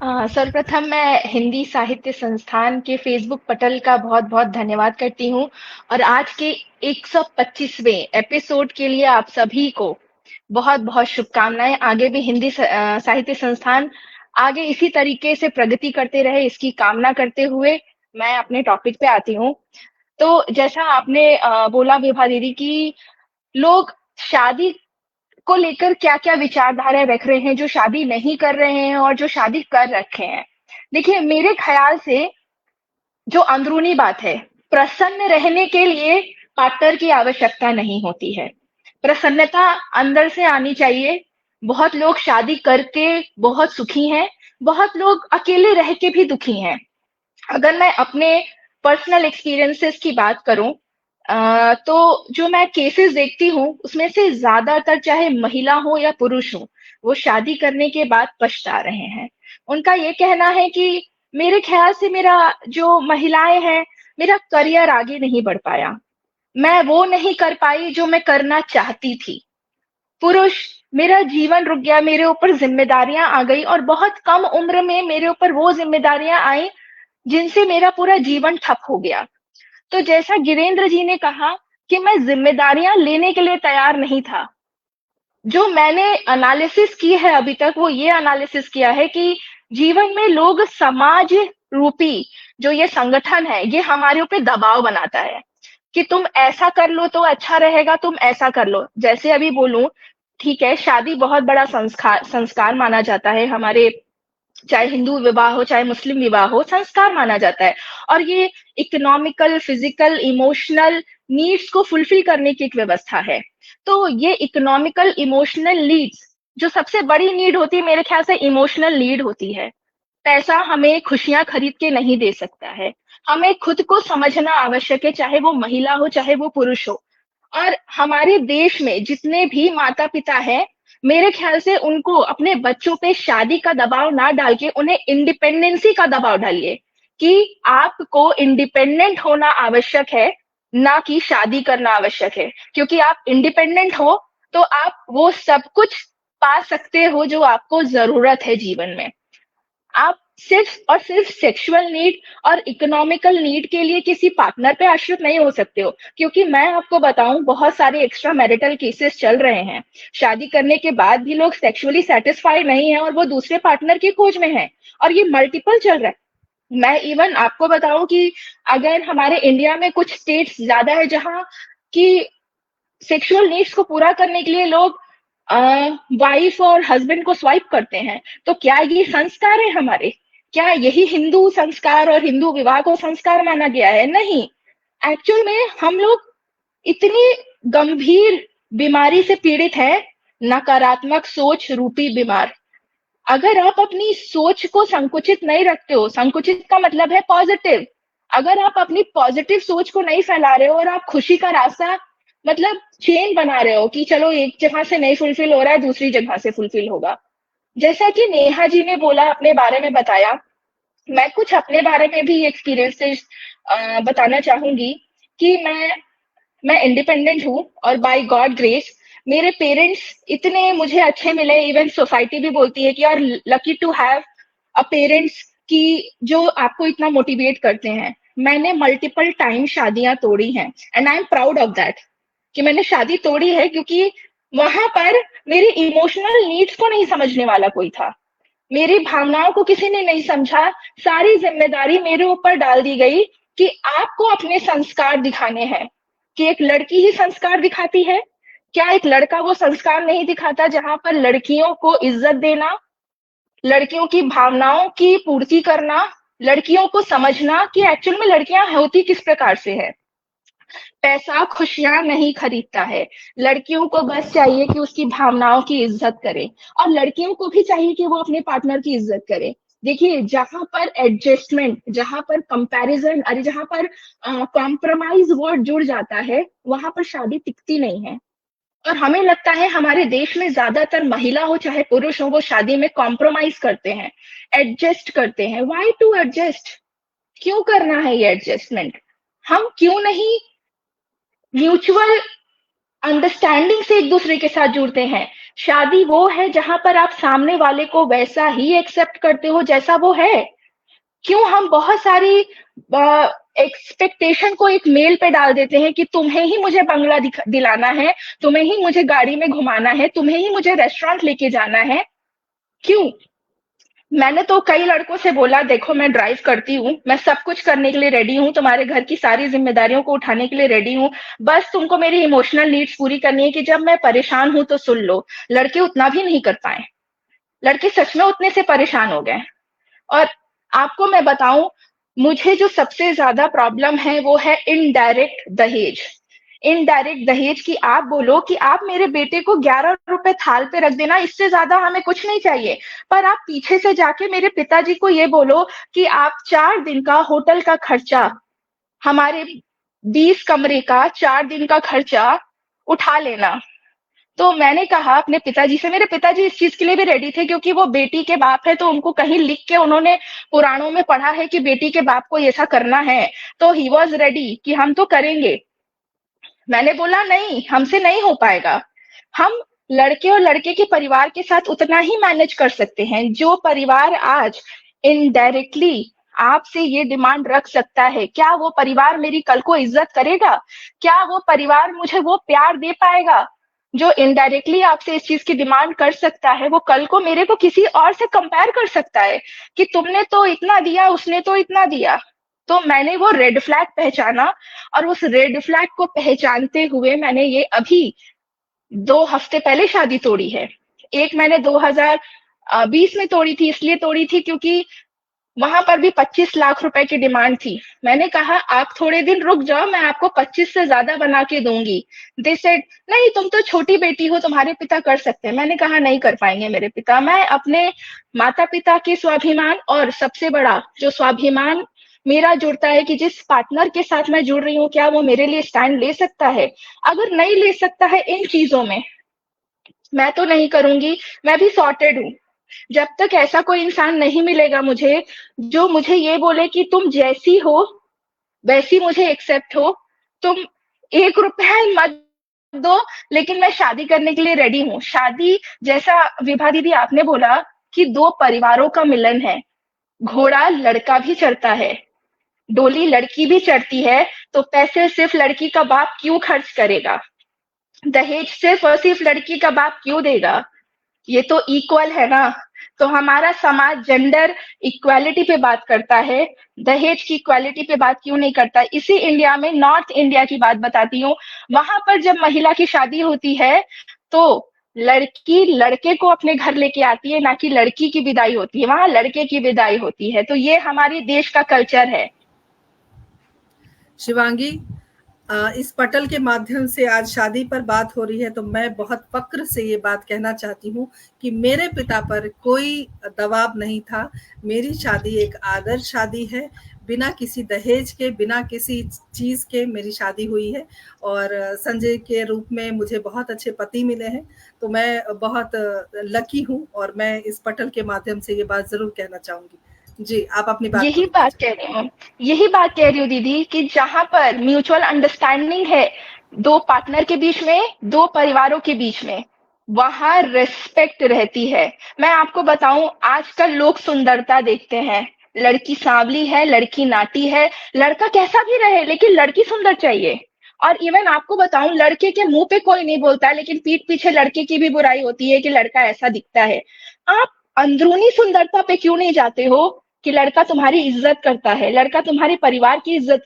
सर्वप्रथम मैं हिंदी साहित्य संस्थान के फेसबुक पटल का बहुत बहुत धन्यवाद करती हूँ, और आज के 125वें एपिसोड के लिए आप सभी को बहुत बहुत शुभकामनाएं। आगे भी हिंदी साहित्य संस्थान आगे इसी तरीके से प्रगति करते रहे, इसकी कामना करते हुए मैं अपने टॉपिक पे आती हूँ। तो जैसा आपने बोला विभा दीदी की लोग शादी को लेकर क्या क्या विचारधाराएं रख रहे हैं, जो शादी नहीं कर रहे हैं और जो शादी कर रखे हैं। देखिए, मेरे ख्याल से जो अंदरूनी बात है, प्रसन्न रहने के लिए पार्टनर की आवश्यकता नहीं होती है, प्रसन्नता अंदर से आनी चाहिए। बहुत लोग शादी करके बहुत सुखी हैं, बहुत लोग अकेले रह के भी दुखी हैं। अगर मैं अपने पर्सनल एक्सपीरियंसेस की बात करूं, तो जो मैं केसेस देखती हूँ उसमें से ज्यादातर, चाहे महिला हो या पुरुष हो, वो शादी करने के बाद पछता रहे हैं। उनका ये कहना है कि मेरे ख्याल से मेरा जो महिलाएं हैं, मेरा करियर आगे नहीं बढ़ पाया, मैं वो नहीं कर पाई जो मैं करना चाहती थी। पुरुष, मेरा जीवन रुक गया, मेरे ऊपर जिम्मेदारियां आ गई, और बहुत कम उम्र में मेरे ऊपर वो जिम्मेदारियां आई जिनसे मेरा पूरा जीवन ठप हो गया। तो जैसा गिरेंद्र जी ने कहा कि मैं जिम्मेदारियां लेने के लिए तैयार नहीं था, जो मैंने एनालिसिस की है अभी तक, वो ये एनालिसिस किया है कि जीवन में लोग, समाज रूपी जो ये संगठन है, ये हमारे ऊपर दबाव बनाता है कि तुम ऐसा कर लो तो अच्छा रहेगा, तुम ऐसा कर लो। जैसे अभी बोलूं, ठीक है, शादी बहुत बड़ा संस्कार माना जाता है हमारे, चाहे हिंदू विवाह हो चाहे मुस्लिम विवाह हो, संस्कार माना जाता है। और ये इकोनॉमिकल, फिजिकल, इमोशनल नीड्स को फुलफिल करने की एक व्यवस्था है। तो ये इकोनॉमिकल, इमोशनल नीड्स, जो सबसे बड़ी नीड होती है मेरे ख्याल से इमोशनल नीड होती है। पैसा हमें खुशियां खरीद के नहीं दे सकता है, हमें खुद को समझना आवश्यक है, चाहे वो महिला हो चाहे वो पुरुष हो। और हमारे देश में जितने भी माता पिता हैं, मेरे ख्याल से उनको अपने बच्चों पे शादी का दबाव ना डाल के उन्हें इंडिपेंडेंसी का दबाव डालिए कि आपको इंडिपेंडेंट होना आवश्यक है, ना कि शादी करना आवश्यक है। क्योंकि आप इंडिपेंडेंट हो तो आप वो सब कुछ पा सकते हो जो आपको जरूरत है जीवन में। आप सिर्फ और सिर्फ सेक्सुअल नीड और इकोनॉमिकल नीड के लिए किसी पार्टनर पे आश्रित नहीं हो सकते हो, क्योंकि मैं आपको बताऊं बहुत सारे एक्स्ट्रा मैरिटल केसेस चल रहे हैं। शादी करने के बाद भी लोग सेक्सुअली सेटिस्फाई नहीं है और वो दूसरे पार्टनर की खोज में है, और ये मल्टीपल चल रहा है। मैं इवन आपको बताऊं कि अगर हमारे इंडिया में कुछ स्टेट्स ज्यादा है जहाँ की सेक्सुअल नीड्स को पूरा करने के लिए लोग वाइफ और हस्बैंड को स्वाइप करते हैं, तो क्या ये संस्कार है हमारे? क्या यही हिंदू संस्कार और हिंदू विवाह को संस्कार माना गया है? नहीं। एक्चुअल में हम लोग इतनी गंभीर बीमारी से पीड़ित हैं, नकारात्मक सोच रूपी बीमार। अगर आप अपनी सोच को संकुचित नहीं रखते हो, संकुचित का मतलब है पॉजिटिव, अगर आप अपनी पॉजिटिव सोच को नहीं फैला रहे हो और आप खुशी का रास्ता मतलब चेन बना रहे हो कि चलो एक जगह से नहीं फुलफिल हो रहा है दूसरी जगह से फुलफिल होगा। जैसा कि नेहा जी ने बोला, अपने बारे में बताया, मैं कुछ अपने बारे में भी एक्सपीरियंसेस बताना चाहूंगी कि मैं इंडिपेंडेंट हूँ और बाय गॉड ग्रेस मेरे पेरेंट्स इतने मुझे अच्छे मिले, इवन सोसाइटी भी बोलती है कि यार lucky to have a parents की जो आपको इतना मोटिवेट करते हैं। मैंने मल्टीपल टाइम शादियां तोड़ी हैं and I am proud of that कि मैंने शादी तोड़ी है, क्योंकि वहां पर मेरी इमोशनल नीड्स को नहीं समझने वाला कोई था, मेरी भावनाओं को किसी ने नहीं समझा। सारी जिम्मेदारी मेरे ऊपर डाल दी गई कि आपको अपने संस्कार दिखाने हैं। कि एक लड़की ही संस्कार दिखाती है? क्या एक लड़का वो संस्कार नहीं दिखाता जहां पर लड़कियों को इज्जत देना, लड़कियों की भावनाओं की पूर्ति करना, लड़कियों को समझना कि एक्चुअल में लड़कियां होती किस प्रकार से है। पैसा खुशियां नहीं खरीदता है, लड़कियों को बस चाहिए कि उसकी भावनाओं की इज्जत करे, और लड़कियों को भी चाहिए कि वो अपने पार्टनर की इज्जत करे। देखिए, जहां पर एडजस्टमेंट, जहां पर कंपैरिजन, अरे जहां पर कॉम्प्रोमाइज वर्ड जुड़ जाता है, वहां पर शादी टिकती नहीं है। और हमें लगता है हमारे देश में ज्यादातर महिला हो चाहे पुरुष हो, वो शादी में कॉम्प्रोमाइज करते हैं, एडजस्ट करते हैं। Why to adjust? क्यों करना है ये एडजस्टमेंट? हम क्यों नहीं म्यूचुअल अंडरस्टैंडिंग से एक दूसरे के साथ जुड़ते हैं? शादी वो है जहां पर आप सामने वाले को वैसा ही एक्सेप्ट करते हो जैसा वो है। क्यों हम बहुत सारी एक्सपेक्टेशन को एक मेल पे डाल देते हैं कि तुम्हें ही मुझे बंगला दिलाना है, तुम्हें ही मुझे गाड़ी में घुमाना है, तुम्हें ही मुझे रेस्टोरेंट लेके जाना है। क्यों? मैंने तो कई लड़कों से बोला, देखो मैं ड्राइव करती हूँ, मैं सब कुछ करने के लिए रेडी हूँ, तुम्हारे घर की सारी जिम्मेदारियों को उठाने के लिए रेडी हूँ, बस तुमको मेरी इमोशनल नीड्स पूरी करनी है कि जब मैं परेशान हूं तो सुन लो। लड़के उतना भी नहीं कर पाए, लड़के सच में उतने से परेशान हो गए। और आपको मैं बताऊं, मुझे जो सबसे ज्यादा प्रॉब्लम है वो है इनडायरेक्ट दहेज। इनडायरेक्ट दहेज की आप बोलो कि आप मेरे बेटे को 11 रुपए थाल पे रख देना, इससे ज्यादा हमें कुछ नहीं चाहिए, पर आप पीछे से जाके मेरे पिताजी को ये बोलो कि आप 4 दिन का होटल का खर्चा, हमारे 20 कमरे का 4 दिन का खर्चा उठा लेना। तो मैंने कहा अपने पिताजी से, मेरे पिताजी इस चीज के लिए भी रेडी थे क्योंकि वो बेटी के बाप है, तो उनको कहीं लिख के उन्होंने पुराणों में पढ़ा है कि बेटी के बाप को ऐसा करना है, तो ही वॉज रेडी कि हम तो करेंगे। मैंने बोला नहीं, हमसे नहीं हो पाएगा। हम लड़के और लड़के के परिवार के साथ उतना ही मैनेज कर सकते हैं जो परिवार आज इनडायरेक्टली आपसे ये डिमांड रख सकता है। क्या वो परिवार मेरी कल को इज्जत करेगा? क्या वो परिवार मुझे वो प्यार दे पाएगा जो इनडायरेक्टली आपसे इस चीज की डिमांड कर सकता है? वो कल को मेरे को किसी और से कंपेयर कर सकता है कि तुमने तो इतना दिया, उसने तो इतना दिया। तो मैंने वो रेड फ्लैग पहचाना, और उस रेड फ्लैग को पहचानते हुए मैंने ये अभी 2 हफ्ते पहले शादी तोड़ी है। एक मैंने 2020 में तोड़ी थी, इसलिए तोड़ी थी क्योंकि वहां पर भी 25 लाख रुपए की डिमांड थी। मैंने कहा आप थोड़े दिन रुक जाओ, मैं आपको 25 से ज्यादा बना के दूंगी। दे सेड नहीं, तुम तो छोटी बेटी हो, तुम्हारे पिता कर सकते हैं। मैंने कहा नहीं कर पाएंगे मेरे पिता। मैं अपने माता पिता के स्वाभिमान, और सबसे बड़ा जो स्वाभिमान मेरा जुड़ता है कि जिस पार्टनर के साथ मैं जुड़ रही हूँ, क्या वो मेरे लिए स्टैंड ले सकता है? अगर नहीं ले सकता है इन चीजों में, मैं तो नहीं करूंगी। मैं भी सॉर्टेड हूँ। जब तक ऐसा कोई इंसान नहीं मिलेगा मुझे जो मुझे ये बोले कि तुम जैसी हो वैसी मुझे एक्सेप्ट हो, तुम 1 रुपया मत दो, लेकिन मैं शादी करने के लिए रेडी हूँ। शादी जैसा विभा दीदी आपने बोला कि दो परिवारों का मिलन है, घोड़ा लड़का भी चढ़ता है, डोली लड़की भी चढ़ती है, तो पैसे सिर्फ लड़की का बाप क्यों खर्च करेगा? दहेज सिर्फ और सिर्फ लड़की का बाप क्यों देगा? ये तो इक्वल है ना। तो हमारा समाज जेंडर इक्वालिटी पे बात करता है, दहेज की इक्वालिटी पे बात क्यों नहीं करता? इसी इंडिया में, नॉर्थ इंडिया की बात बताती हूँ, वहां पर जब महिला की शादी होती है तो लड़की लड़के को अपने घर लेके आती है, ना कि लड़की की विदाई होती है, वहां लड़के की विदाई होती है। तो ये हमारे देश का कल्चर है। शिवांगी, इस पटल के माध्यम से आज शादी पर बात हो रही है, तो मैं बहुत फक्र से ये बात कहना चाहती हूँ कि मेरे पिता पर कोई दबाव नहीं था। मेरी शादी एक आदर्श शादी है, बिना किसी दहेज के, बिना किसी चीज के मेरी शादी हुई है। और संजय के रूप में मुझे बहुत अच्छे पति मिले हैं, तो मैं बहुत लकी हूँ और मैं इस पटल के माध्यम से ये बात जरूर कहना चाहूंगी। जी, आप अपनी बात यही बात कह रही हूँ दीदी, कि जहां पर म्यूचुअल अंडरस्टैंडिंग है दो पार्टनर के बीच में, दो परिवारों के बीच में, वहां रिस्पेक्ट रहती है। मैं आपको बताऊं, आजकल लोग सुंदरता देखते हैं, लड़की सांवली है, लड़की नाटी है, लड़का कैसा भी रहे लेकिन लड़की सुंदर चाहिए। और इवन आपको बताऊं, लड़के के मुंह पे कोई नहीं बोलता है, लेकिन पीठ पीछे लड़के की भी बुराई होती है कि लड़का ऐसा दिखता है। आप अंदरूनी सुंदरता पे क्यों नहीं जाते हो कि लड़का तुम्हारी इज्जत करता है, लड़का तुम्हारे परिवार की इज्जत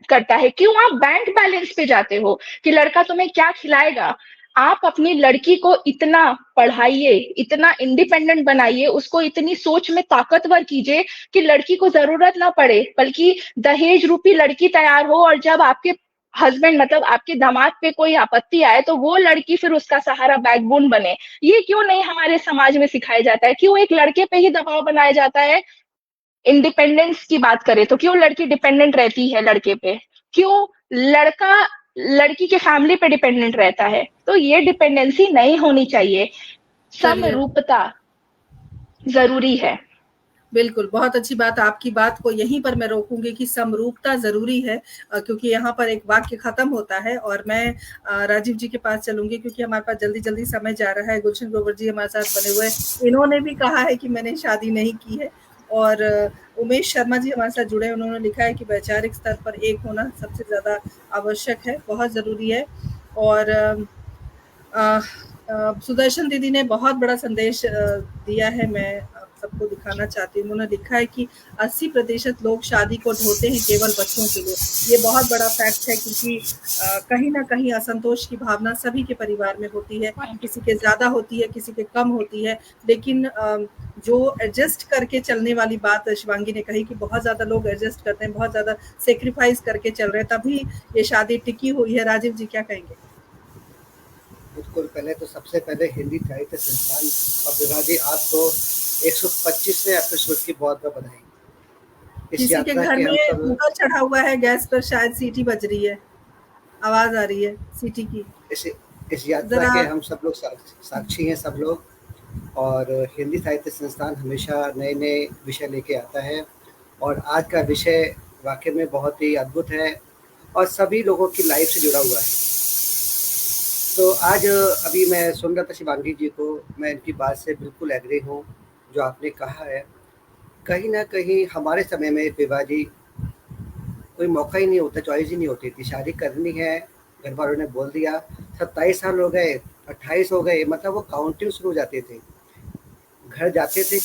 करता है? क्यों आप बैंक बैलेंस पे जाते हो कि लड़का तुम्हें क्या खिलाएगा? आप अपनी लड़की को इतना पढ़ाइए, इतना इंडिपेंडेंट बनाइए, उसको इतनी सोच में ताकतवर कीजिए कि लड़की को जरूरत ना पड़े, बल्कि दहेज रूपी लड़की तैयार हो, और जब आपके हस्बैंड मतलब आपके दामाद पे कोई आपत्ति आए तो वो लड़की फिर उसका सहारा, बैकबोन बने। ये क्यों नहीं हमारे समाज में सिखाया जाता है? क्यों एक लड़के पे ही दबाव बनाया जाता है? इंडिपेंडेंस की बात करें तो क्यों लड़की डिपेंडेंट रहती है लड़के पे? क्यों लड़का लड़की के फैमिली पे डिपेंडेंट रहता है? तो ये डिपेंडेंसी नहीं होनी चाहिए। समरूपता जरूरी है। बिल्कुल, बहुत अच्छी बात। आपकी बात को यहीं पर मैं रोकूंगी कि समरूपता जरूरी है, क्योंकि यहाँ पर एक वाक्य खत्म होता है। और मैं राजीव जी के पास चलूंगी, क्योंकि हमारे पास जल्दी जल्दी समय जा रहा है। गुलशन ग्रोवर जी हमारे साथ बने हुए, इन्होंने भी कहा है कि मैंने शादी नहीं की है। और उमेश शर्मा जी हमारे साथ जुड़े, उन्होंने लिखा है कि वैचारिक स्तर पर एक होना सबसे ज्यादा आवश्यक है, बहुत जरूरी है। और सुदर्शन दीदी ने बहुत बड़ा संदेश दिया है, मैं आप सबको दिखाना चाहती हूँ। उन्होंने लिखा है कि 80% लोग शादी को ढोते हैं केवल बच्चों के लिए। ये बहुत बड़ा फैक्ट है, क्योंकि कहीं ना कहीं असंतोष की भावना सभी के परिवार में होती है, किसी के ज्यादा होती है, किसी के कम होती है। लेकिन जो एडजस्ट करके चलने वाली बात शिवांगी ने कही कि बहुत ज्यादा लोग एडजस्ट करते हैं, बहुत ज्यादा सेक्रीफाइस करके चल रहे हैं, तभी ये शादी टिकी हुई है। राजीव जी क्या कहेंगे? बिल्कुल, पहले तो सबसे पहले हिंदी साहित्य संस्थान और विभा जी, आपको 125वें एपिसोड की बहुत बहुत बधाई। किसी के घर में कुकर चढ़ा हुआ है गैस पर, शायद सीटी बज रही है, आवाज आ रही है सीटी की। इस यात्रा के हम सब लोग साक्षी हैं, सब लोग। और हिंदी साहित्य संस्थान हमेशा नए नए विषय लेके आता है, और आज का विषय वाकई में बहुत ही अद्भुत है और सभी लोगों की लाइफ से जुड़ा हुआ है। तो आज अभी मैं सुन रहा था शिवांगी जी को, मैं इनकी बात से बिल्कुल एग्री हूँ जो आपने कहा है। कहीं ना कहीं हमारे समय में विवाह जी कोई मौका ही नहीं होता, चॉइस ही नहीं होती थी। शादी करनी है, घर वालों ने बोल दिया, 27 साल हो गए, 28 हो गए, मतलब वो काउंटिंग शुरू हो जाते थे। घर जाते थे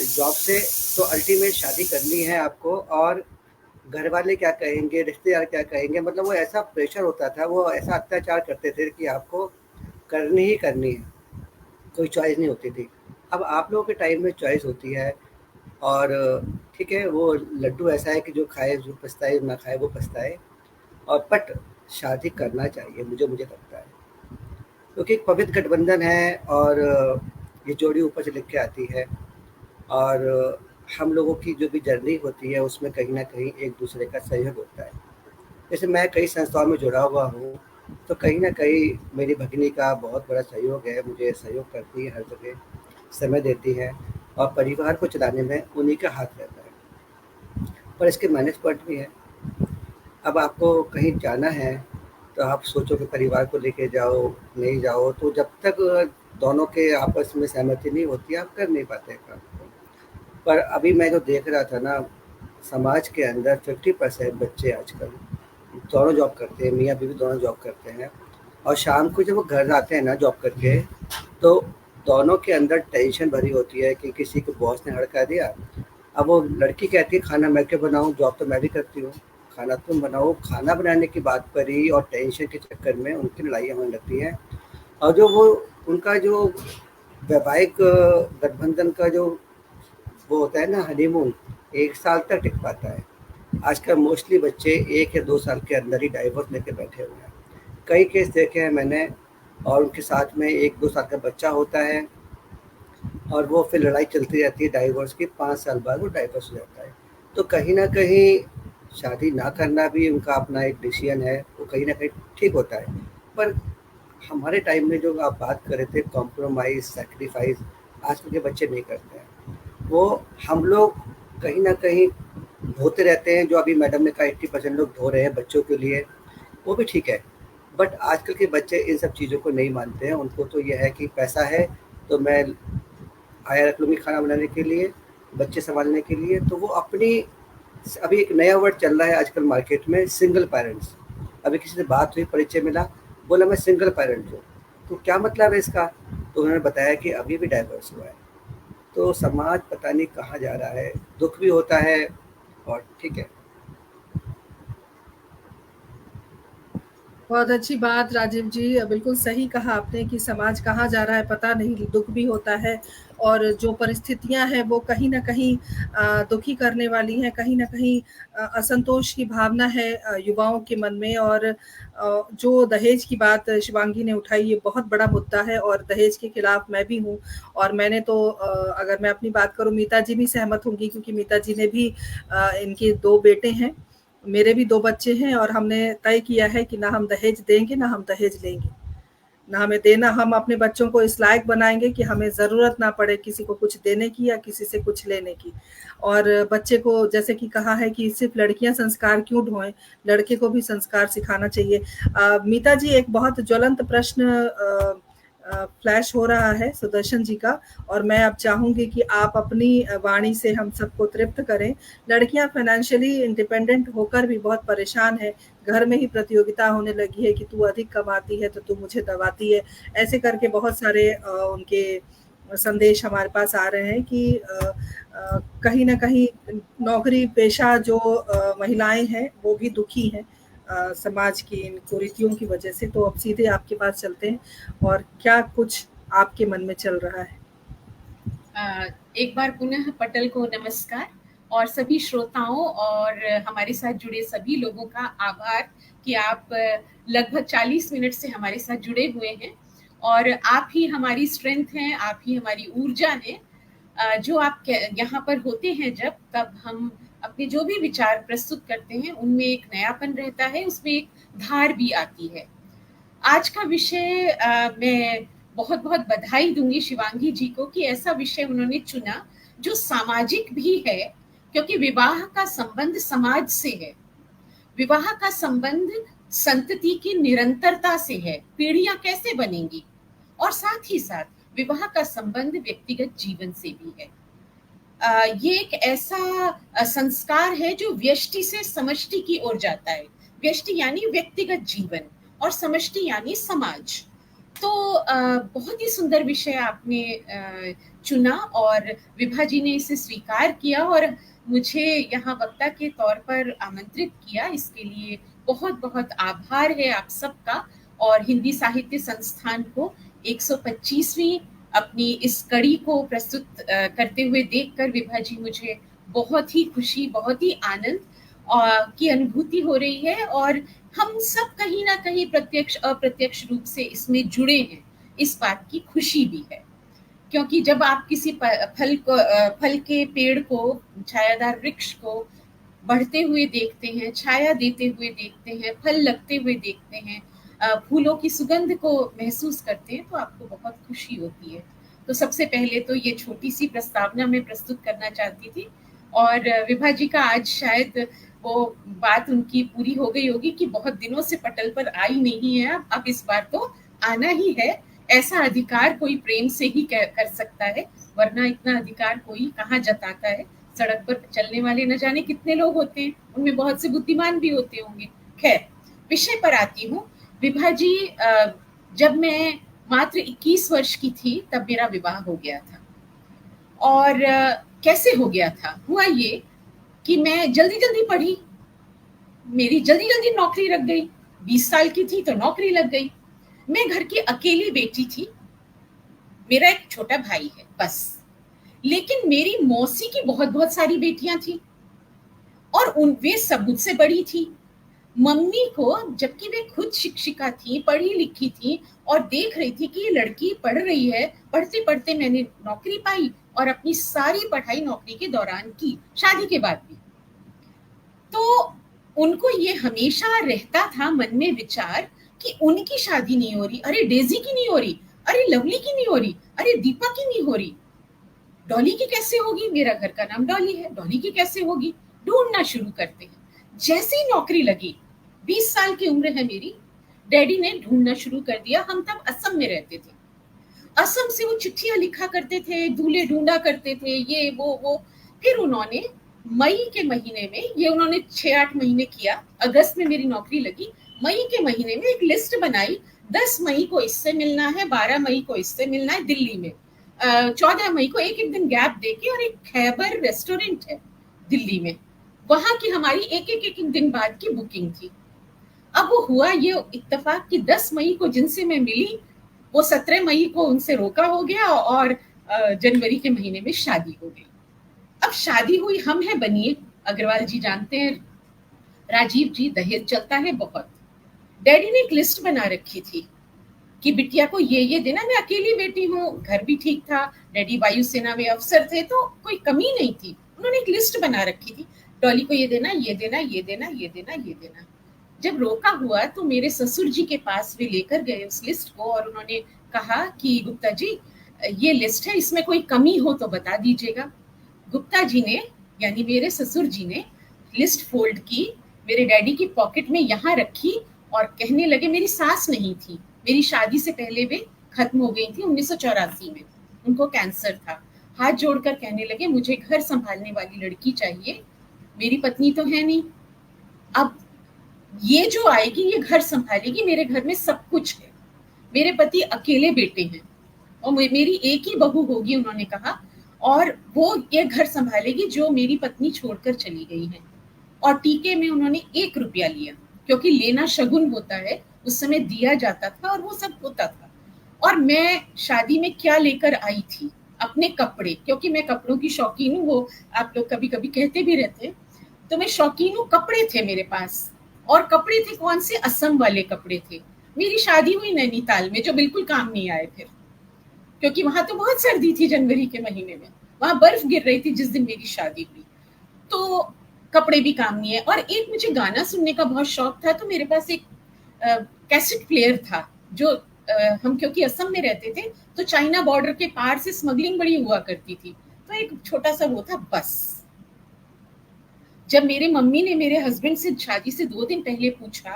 जॉब से, तो अल्टीमेट शादी करनी है आपको, और घर वाले क्या कहेंगे, रिश्तेदार क्या कहेंगे, मतलब वो ऐसा प्रेशर होता था, वो ऐसा अत्याचार करते थे कि आपको करनी ही करनी है, कोई चॉइस नहीं होती थी। अब आप लोगों के टाइम में चॉइस होती है, और ठीक है, वो लड्डू ऐसा है कि जो खाए जो पछताए, ना खाए वो पछताए। और बट शादी करना चाहिए, मुझे लगता है, क्योंकि एक पवित्र गठबंधन है, और ये जोड़ी ऊपर से लिख के आती है, और हम लोगों की जो भी जर्नी होती है उसमें कहीं ना कहीं एक दूसरे का सहयोग होता है। जैसे मैं कई संस्थाओं में जुड़ा हुआ हूँ, तो कहीं ना कहीं मेरी भगिनी का बहुत बड़ा सहयोग है, मुझे सहयोग करती है, हर जगह समय देती है, और परिवार को चलाने में उन्हीं का हाथ रहता है। पर इसके माइनस पॉइंट भी है। अब आपको कहीं जाना है तो आप सोचो कि परिवार को लेके जाओ, नहीं जाओ, तो जब तक दोनों के आपस में सहमति नहीं होती आप कर नहीं पाते काम को। पर अभी मैं जो देख रहा था ना, समाज के अंदर 50% बच्चे आजकल दोनों जॉब करते हैं, मियाँ बीवी दोनों जॉब करते हैं, और शाम को जब वो घर आते हैं ना जॉब करके, तो दोनों के अंदर टेंशन भरी होती है कि किसी को बॉस ने हड़का दिया। अब वो लड़की कहती है खाना मैं क्यों बनाऊँ, जॉब तो मैं भी करती हूँ, खाना तुम बनाओ। खाना बनाने की बात पर ही और टेंशन के चक्कर में उनकी लड़ाइयाँ होने लगती हैं। और जो वो उनका जो वैवाहिक गठबंधन का जो वो होता है ना हनीमून, 1 साल तक टिक पाता है। आजकल मोस्टली बच्चे 1 या 2 साल के अंदर ही डाइवोर्स लेके बैठे हुए हैं। कई केस देखे हैं मैंने, और उनके साथ में 1-2 साल का बच्चा होता है और वो फिर लड़ाई चलती रहती है डाइवोर्स की, 5 साल बाद वो डाइवोर्स हो जाता है। तो कहीं न कहीं शादी ना करना भी उनका अपना एक डिसीजन है, वो कहीं न कहीं ठीक होता है। पर हमारे टाइम में जो आप बात कर रहे थे कॉम्प्रोमाइज़, सैक्रिफाइस, आजकल के बच्चे नहीं करते हैं। वो हम लोग कहीं न कहीं ढोते रहते हैं, जो अभी मैडम ने कहा 80% लोग ढो रहे हैं बच्चों के लिए, वो भी ठीक है। बट आजकल के बच्चे इन सब चीज़ों को नहीं मानते हैं। उनको तो ये है कि पैसा है तो मैं आया रख लूँगी खाना बनाने के लिए, बच्चे सँभालने के लिए। तो वो अपनी, अभी एक नया वर्ड चल रहा है आजकल मार्केट में, सिंगल पेरेंट्स। अभी किसी से बात हुई, परिचय मिला, बोला मैं सिंगल पेरेंट हूँ। तो क्या मतलब है इसका? तो उन्होंने बताया कि अभी भी डाइवोर्स हुआ है। तो समाज पता नहीं कहाँ जा रहा है, दुःख भी होता है और ठीक है। बहुत अच्छी बात राजीव जी, बिल्कुल सही कहा आपने कि समाज कहाँ जा रहा है पता नहीं, दुःख भी होता है और जो परिस्थितियाँ हैं वो कहीं न कहीं दुखी करने वाली हैं, कहीं न कहीं असंतोष की भावना है युवाओं के मन में। और जो दहेज की बात शिवांगी ने उठाई, ये बहुत बड़ा मुद्दा है और दहेज के खिलाफ मैं भी हूँ। और मैंने तो अगर मैं अपनी बात करूँ, मीता जी भी सहमत होंगी क्योंकि मीता जी ने भी इनके 2 बेटे हैं, मेरे भी 2 बच्चे हैं और हमने तय किया है कि ना हम दहेज देंगे, ना हम दहेज लेंगे। ना हमें देना, हम अपने बच्चों को इस लायक बनाएँगे कि हमें ज़रूरत ना पड़े किसी को कुछ देने की या किसी से कुछ लेने की। और बच्चे को जैसे कि कहा है कि सिर्फ़ लड़कियाँ संस्कार क्यों ढोएँ, लड़के को भी संस्कार सिखाना चाहिए। मीता जी, एक बहुत ज्वलंत प्रश्न फ्लैश हो रहा है सुदर्शन जी का, और मैं अब चाहूँगी कि आप अपनी वाणी से हम सबको तृप्त करें। लड़कियाँ फ़ाइनेंशियली इंडिपेंडेंट होकर भी बहुत परेशान हैं, घर में ही प्रतियोगिता होने लगी है कि तू अधिक कमाती है तो तू मुझे दबाती है। ऐसे करके बहुत सारे उनके संदेश हमारे पास आ रहे हैं कि कहीं न कहीं नौकरी पेशा जो महिलाएँ हैं वो भी दुखी हैं समाज की इन कुरीतियों की वजह से। तो अब सीधे आपके पास चलते हैं और क्या कुछ आपके मन में चल रहा है? एक बार पुनः पटल को नमस्कार और सभी श्रोताओं और हमारे साथ जुड़े सभी लोगों का आभार कि आप लगभग 40 मिनट से हमारे साथ जुड़े हुए हैं और आप ही हमारी स्ट्रेंथ हैं, आप ही हमारी ऊर्जा हैं। जो आप यहाँ पर होते हैं जब, तब हम अपने जो भी विचार प्रस्तुत करते हैं उनमें एक नयापन रहता है, उसमें एक धार भी आती है। आज का विषय मैं बहुत बहुत बधाई दूंगी शिवांगी जी को कि ऐसा विषय उन्होंने चुना जो सामाजिक भी है, क्योंकि विवाह का संबंध समाज से है, विवाह का संबंध संतति की निरंतरता से है, पीढ़ियां कैसे बनेंगी, और साथ ही साथ विवाह का संबंध व्यक्तिगत जीवन से भी है। ये एक ऐसा संस्कार है जो व्यष्टि से समष्टि की ओर जाता है। व्यष्टि यानी व्यक्तिगत जीवन और समष्टि यानी समाज। तो बहुत ही सुंदर विषय आपने चुना और विभा जी ने इसे स्वीकार किया और मुझे यहाँ वक्ता के तौर पर आमंत्रित किया। इसके लिए बहुत बहुत आभार है आप सबका और हिंदी साहित्य संस्थान को 125वीं अपनी इस कड़ी को प्रस्तुत करते हुए देखकर विभा जी मुझे बहुत ही खुशी, बहुत ही आनंद की अनुभूति हो रही है और हम सब कहीं ना कहीं प्रत्यक्ष अप्रत्यक्ष रूप से इसमें जुड़े हैं, इस बात की खुशी भी है। क्योंकि जब आप किसी फल के पेड़ को, छायादार वृक्ष को बढ़ते हुए देखते हैं, छाया देते हुए देखते हैं, फल लगते हुए देखते हैं, फूलों की सुगंध को महसूस करते हैं, तो आपको बहुत खुशी होती है। तो सबसे पहले तो ये छोटी सी प्रस्तावना मैं प्रस्तुत करना चाहती थी और विभा जी का आज शायद वो बात उनकी पूरी हो गई होगी कि बहुत दिनों से पटल पर आई नहीं है, अब इस बार तो आना ही है। ऐसा अधिकार कोई प्रेम से ही कर सकता है, वरना इतना अधिकार कोई कहाँ जताता है। सड़क पर चलने वाले न जाने कितने लोग होते हैं, उनमें बहुत से बुद्धिमान भी होते होंगे। खैर, विषय पर आती हूँ। विभा जी, जब मैं मात्र 21 वर्ष की थी तब मेरा विवाह हो गया था। और कैसे हो गया था? हुआ ये कि मैं जल्दी जल्दी पढ़ी, मेरी जल्दी जल्दी नौकरी लग गई। 20 साल की थी तो नौकरी लग गई। मैं घर की अकेली बेटी थी, मेरा एक छोटा भाई है बस। लेकिन मेरी मौसी की बहुत बहुत सारी बेटियां थी और वे सब मुझसे बड़ी थी। मम्मी को, जबकि वे खुद शिक्षिका थी, पढ़ी लिखी थी और देख रही थी कि ये लड़की पढ़ रही है, पढ़ते पढ़ते मैंने नौकरी पाई और अपनी सारी पढ़ाई नौकरी के दौरान की, शादी के बाद भी। तो उनको ये हमेशा रहता था मन में विचार कि उनकी शादी नहीं हो रही, अरे डेजी की नहीं हो रही, अरे लवली की नहीं हो रही, अरे दीपा की नहीं हो रही, डॉली की कैसे होगी? मेरा घर का नाम डॉली है, डॉली की कैसे होगी? ढूंढना शुरू करते हैं। जैसे ही नौकरी लगी, 20 साल की उम्र है मेरी, डैडी ने ढूंढना शुरू कर दिया। हम तब असम में रहते थे। असम से वो चिट्ठियां लिखा करते थे, दूल्हे ढूंढा करते थे, ये वो। फिर उन्होंने मई के महीने में, ये उन्होंने 6-8 महीने किया। अगस्त में मेरी नौकरी लगी। मई के महीने में एक लिस्ट बनाई, 10 मई को इससे मिलना है, 12 मई को इससे मिलना है दिल्ली में, 14 मई को एक एक दिन गैप देके, और एक खैबर रेस्टोरेंट है दिल्ली में, वहां की हमारी एक एक दिन बाद की बुकिंग थी। अब वो हुआ ये इत्तेफाक कि 10 मई को जिनसे मैं मिली वो 17 मई को उनसे रोका हो गया और जनवरी के महीने में शादी हो गई। अब शादी हुई, हम हैं बनिए, अग्रवाल जी जानते हैं, राजीव जी, दहेज चलता है बहुत। डैडी ने एक लिस्ट बना रखी थी कि बिटिया को ये देना। मैं अकेली बेटी हूँ, घर भी ठीक था, डैडी वायुसेना में अफसर थे, तो कोई कमी नहीं थी। उन्होंने एक लिस्ट बना रखी थी, डॉली को ये देना, ये देना, ये देना, ये देना, ये देना। जब रोका हुआ तो मेरे ससुर जी के पास वे लेकर गए उस लिस्ट को और उन्होंने कहा कि गुप्ता जी, ये लिस्ट है, इसमें कोई कमी हो तो बता दीजिएगा। गुप्ता जी ने, यानी मेरे ससुर जी ने, लिस्ट फोल्ड की, मेरे डैडी की पॉकेट में यहाँ रखी और कहने लगे, मेरी सास नहीं थी, मेरी शादी से पहले वे खत्म हो गई थी 1984 में, उनको कैंसर था। हाथ जोड़कर कहने लगे, मुझे घर संभालने वाली लड़की चाहिए, मेरी पत्नी तो है नहीं, अब ये जो आएगी ये घर संभालेगी, मेरे घर में सब कुछ है, मेरे पति अकेले बेटे हैं और मेरी एक ही बहू होगी, उन्होंने कहा, और वो ये घर संभालेगी जो मेरी पत्नी छोड़कर चली गई है। और टीके में उन्होंने 1 रुपया लिया, क्योंकि लेना शगुन होता है, उस समय दिया जाता था और वो सब होता था। और मैं शादी में क्या लेकर आई थी? अपने कपड़े, क्योंकि मैं कपड़ों की शौकीन हूँ, वो आप लोग कभी कभी कहते भी रहते हैं, तो मैं शौकीन हूँ। कपड़े थे मेरे पास, और कपड़े थे कौन से? असम वाले कपड़े थे। मेरी शादी हुई नैनीताल में, जो बिल्कुल काम नहीं आए फिर, क्योंकि वहां तो बहुत सर्दी थी जनवरी के महीने में, वहां बर्फ गिर रही थी जिस दिन मेरी शादी हुई, तो कपड़े भी काम नहीं है। और एक मुझे गाना सुनने का बहुत शौक था, तो मेरे पास एक कैसेट प्लेयर था, जो हम क्योंकि असम में रहते थे तो चाइना बॉर्डर के पार से स्मगलिंग बड़ी हुआ करती थी, तो एक छोटा सा वो था बस। जब मेरे मम्मी ने मेरे हस्बैंड से शादी से 2 दिन पहले पूछा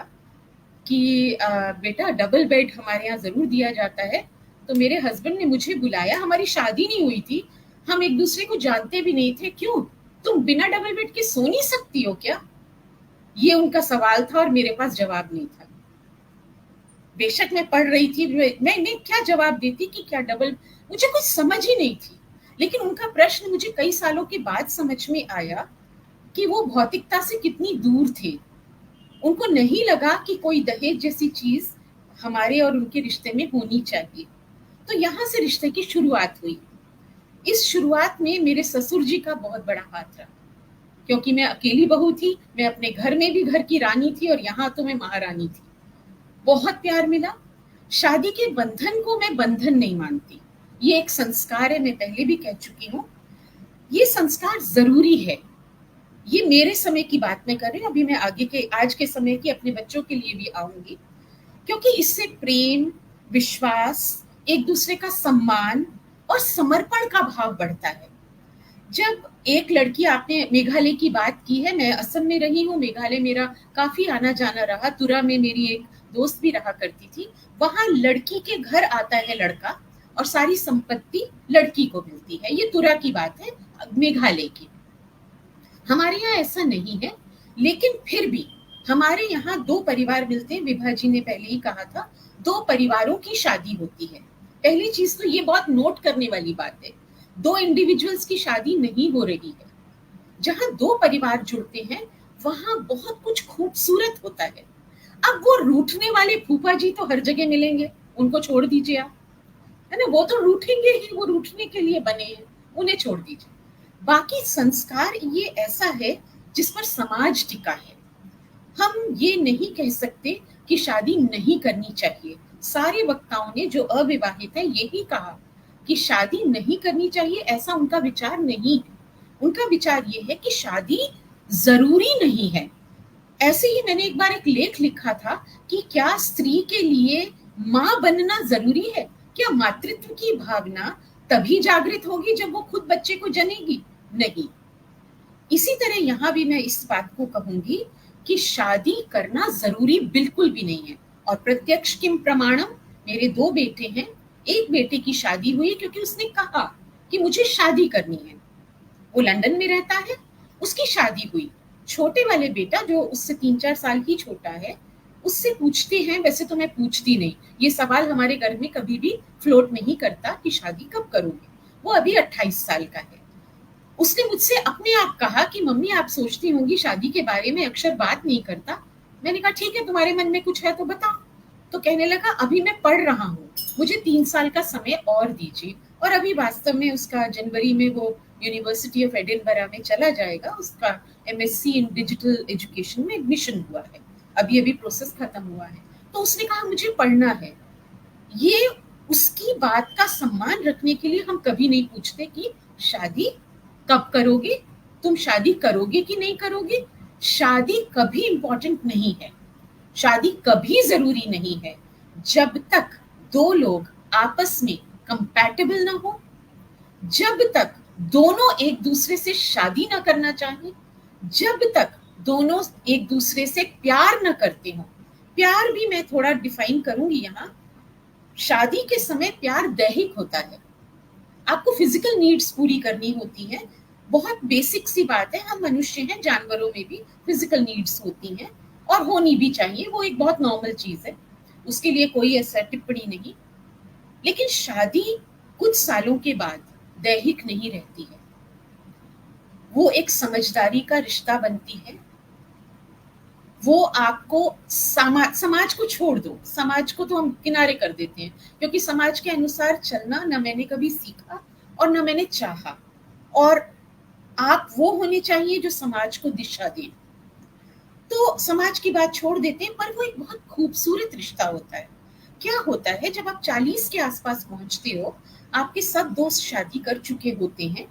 कि बेटा डबल बेड हमारे यहाँ जरूर दिया जाता है, तो मेरे हस्बैंड ने मुझे बुलाया, हमारी शादी नहीं हुई थी, हम एक दूसरे को जानते भी नहीं थे, क्यों तुम बिना डबल बेड के सो नहीं सकती हो क्या? ये उनका सवाल था और मेरे पास जवाब नहीं था। बेशक मैं पढ़ रही थी, मैं क्या जवाब देती कि क्या डबल, मुझे कुछ समझ ही नहीं थी। लेकिन उनका प्रश्न मुझे कई सालों के बाद समझ में आया कि वो भौतिकता से कितनी दूर थे। उनको नहीं लगा कि कोई दहेज जैसी चीज हमारे और उनके रिश्ते में होनी चाहिए। तो यहाँ से रिश्ते की शुरुआत हुई। इस शुरुआत में मेरे ससुर जी का बहुत बड़ा हाथ रहा, क्योंकि मैं अकेली बहू थी, मैं अपने घर में भी घर की रानी थी और यहाँ तो मैं महारानी थी। बहुत प्यार मिला। शादी के बंधन को मैं बंधन नहीं मानती, ये एक संस्कार है, मैं पहले भी कह चुकी हूँ, ये संस्कार जरूरी है। ये मेरे समय की बात मैं कर रही हूँ, अभी मैं आगे के आज के समय की अपने बच्चों के लिए भी आऊंगी, क्योंकि इससे प्रेम, विश्वास, एक दूसरे का सम्मान और समर्पण का भाव बढ़ता है। जब एक लड़की, आपने मेघालय की बात की है, मैं असम में रही हूँ, मेघालय मेरा काफी आना जाना रहा, तुरा में मेरी एक दोस्त भी रहा करती थी। वहां लड़की के घर आता है लड़का और सारी संपत्ति लड़की को मिलती है। ये तुरा की बात है, मेघालय की। हमारे यहाँ ऐसा नहीं है, लेकिन फिर भी हमारे यहाँ दो परिवार मिलते हैं। विभा जी ने पहले ही कहा था, दो परिवारों की शादी होती है। पहली चीज तो ये बहुत नोट करने वाली बात है, दो इंडिविजुअल्स की शादी नहीं हो रही है। जहां दो परिवार जुड़ते हैं वहां बहुत कुछ खूबसूरत होता है। अब वो रूठने वाले फूफा जी तो हर जगह मिलेंगे, उनको छोड़ दीजिए आप, है ना, वो तो रूठेंगे ही, वो रूठने के लिए बने हैं, उन्हें छोड़ दीजिए। बाकी संस्कार ये ऐसा है जिस पर समाज टिका है। हम ये नहीं कह सकते कि शादी नहीं करनी चाहिए। सारे वक्ताओं ने जो अविवाहित है यही कहा कि शादी नहीं करनी चाहिए, ऐसा उनका विचार नहीं है। उनका विचार ये है कि शादी जरूरी नहीं है। ऐसे ही मैंने एक बार एक लेख लिखा था कि क्या स्त्री के लिए मां बनना जरूरी है? क्या मातृत्व की भावना तभी जागृत होगी जब वो खुद बच्चे को जनेगी? नहीं। इसी तरह यहां भी मैं इस बात को कहूंगी कि शादी करना जरूरी बिल्कुल भी नहीं है। और प्रत्यक्ष किम प्रमाणम, मेरे दो बेटे हैं, एक बेटे की शादी हुई क्योंकि उसने कहा कि मुझे शादी करनी है। वो लंदन में रहता है, उसकी शादी हुई। छोटे वाले बेटा जो उससे 3-4 साल ही छोटा है, उससे पूछते हैं, वैसे तो मैं पूछती नहीं, ये सवाल हमारे घर में कभी भी फ्लोट नहीं करता कि शादी कब करोगे। वो अभी 28 साल का है। उसने मुझसे अपने आप कहा कि मम्मी आप सोचती होंगी शादी के बारे में, अक्षर बात नहीं करता। मैंने कहा ठीक है, तुम्हारे मन में कुछ है तो बताओ। तो कहने लगा अभी मैं पढ़ रहा हूँ, मुझे 3 साल का समय और दीजिए। और अभी वास्तव में उसका जनवरी में वो यूनिवर्सिटी ऑफ एडिनबरा में चला जाएगा, उसका MSc इन डिजिटल एजुकेशन में एडमिशन हुआ है, अभी अभी प्रोसेस खत्म हुआ है। तो उसने कहा मुझे पढ़ना है। ये उसकी बात का सम्मान रखने के लिए हम कभी नहीं पूछते कि शादी कब करोगे, तुम शादी करोगे कि नहीं करोगे। शादी कभी इंपॉर्टेंट नहीं है, शादी कभी जरूरी नहीं है जब तक दो लोग आपस में कंपैटिबल ना हो, जब तक दोनों एक दूसरे से शादी ना करना चाहें, जब तक दोनों एक दूसरे से प्यार ना करते हो। प्यार भी मैं थोड़ा डिफाइन करूंगी यहाँ। शादी के समय प्यार दैहिक होता है, आपको फिजिकल नीड्स पूरी करनी होती है। बहुत बेसिक सी बात है, हम मनुष्य हैं, जानवरों में भी फिजिकल नीड्स होती हैं और होनी भी चाहिए, वो एक बहुत नॉर्मल चीज है, उसके लिए कोई ऐसा टिप्पणी नहीं। लेकिन शादी कुछ सालों के बाद दैहिक नहीं रहती है, वो एक समझदारी का रिश्ता बनती है। वो आपको समाज को छोड़ दो, समाज को तो हम किनारे कर देते हैं क्योंकि समाज के अनुसार चलना न मैंने कभी सीखा और न मैंने चाहा। और आप वो होने चाहिए जो समाज को दिशा दें। तो समाज की बात छोड़ देते हैं, पर वो एक बहुत खूबसूरत रिश्ता होता है। क्या होता है जब आप 40 के आसपास पहुंचते हो, आपके सब दोस्त शादी कर चुके होते हैं,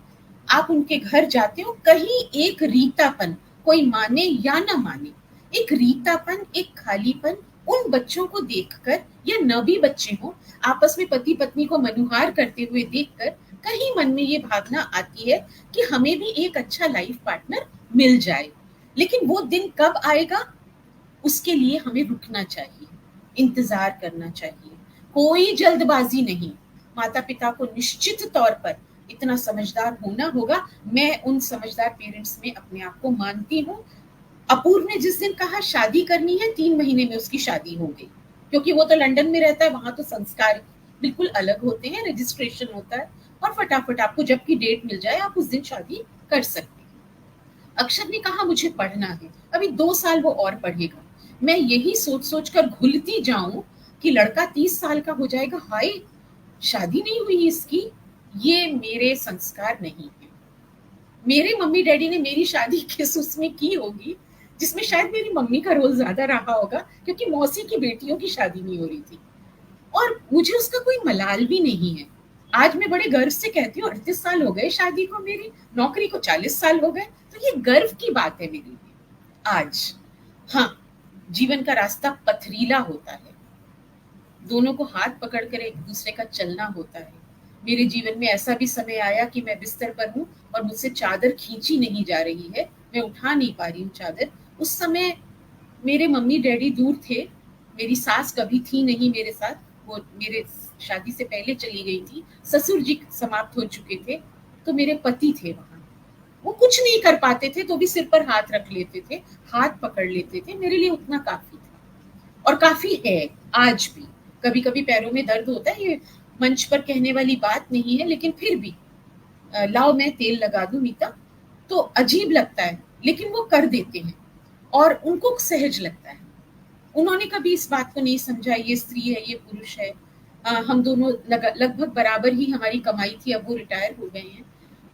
आप उनके घर जाते हो, कहीं एक रीतापन, कोई माने या ना माने, एक रीतापन, एक खालीपन उन बच्चों को देखकर, या न भी बच्चे हो, आपस में पति पत्नी को मनुहार करते हुए देखकर कहीं मन में ये भावना आती है कि हमें भी एक अच्छा लाइफ पार्टनर मिल जाए। लेकिन वो दिन कब आएगा, उसके लिए हमें रुकना चाहिए, इंतजार करना चाहिए, कोई जल्दबाजी नहीं। माता पिता को निश्चित तौर पर इतना समझदार होना होगा। मैं उन समझदार पेरेंट्स में अपने आप को मानती हूँ। अपूर्व ने जिस दिन कहा शादी करनी है, 3 महीने में उसकी शादी हो गई, क्योंकि वो तो लंदन में रहता है, वहां तो संस्कार बिल्कुल अलग होते हैं, रजिस्ट्रेशन होता है और फटाफट आपको जब की डेट मिल जाए आप उस दिन शादी कर सकते हैं। अक्षर ने कहा मुझे पढ़ना है, अभी 2 साल वो और पढ़ेगा। मैं यही सोच सोच कर घुलती जाऊं कि लड़का 30 साल का हो जाएगा, हाय शादी नहीं हुई इसकी। ये मेरे संस्कार नहीं है। मेरे मम्मी डैडी ने मेरी शादी किस उसमें की होगी जिसमें शायद मेरी मम्मी का रोल ज्यादा रहा होगा, क्योंकि मौसी की बेटियों की शादी नहीं हो रही थी और मुझे उसका कोई मलाल भी नहीं है। आज मैं बड़े गर्व से कहती हूँ 38 साल हो गए शादी को, मेरी नौकरी को 40 साल हो गए, तो ये गर्व की बात है मेरे लिए आज। हाँ, जीवन का रास्ता पथरीला होता है, दोनों को हाथ पकड़कर एक दूसरे का चलना होता है, मेरे जीवन में ऐसा भी समय आया कि मैं बिस्तर पर हूँ और मुझसे चादर खींची नहीं जा रही है, मैं उठा नहीं पा रही हूँ चादर। उस समय मेरे मम्मी डैडी दूर थे, मेरी सास कभी थी नहीं मेरे साथ, वो मेरे शादी से पहले चली गई थी, ससुर जी समाप्त हो चुके थे, तो मेरे पति थे वहाँ। वो कुछ नहीं कर पाते थे तो भी सिर पर हाथ रख लेते थे, हाथ पकड़ लेते थे, मेरे लिए उतना काफी था और काफी है आज भी। कभी कभी पैरों में दर्द होता है, ये मंच पर कहने वाली बात नहीं है, लेकिन फिर भी लाओ मैं तेल लगा दूं मीता, तो अजीब लगता है, लेकिन वो कर देते हैं और उनको सहज लगता है। उन्होंने कभी इस बात को नहीं समझा ये स्त्री है ये पुरुष है। हम दोनों लगभग बराबर ही हमारी कमाई थी, अब वो रिटायर हो गए हैं।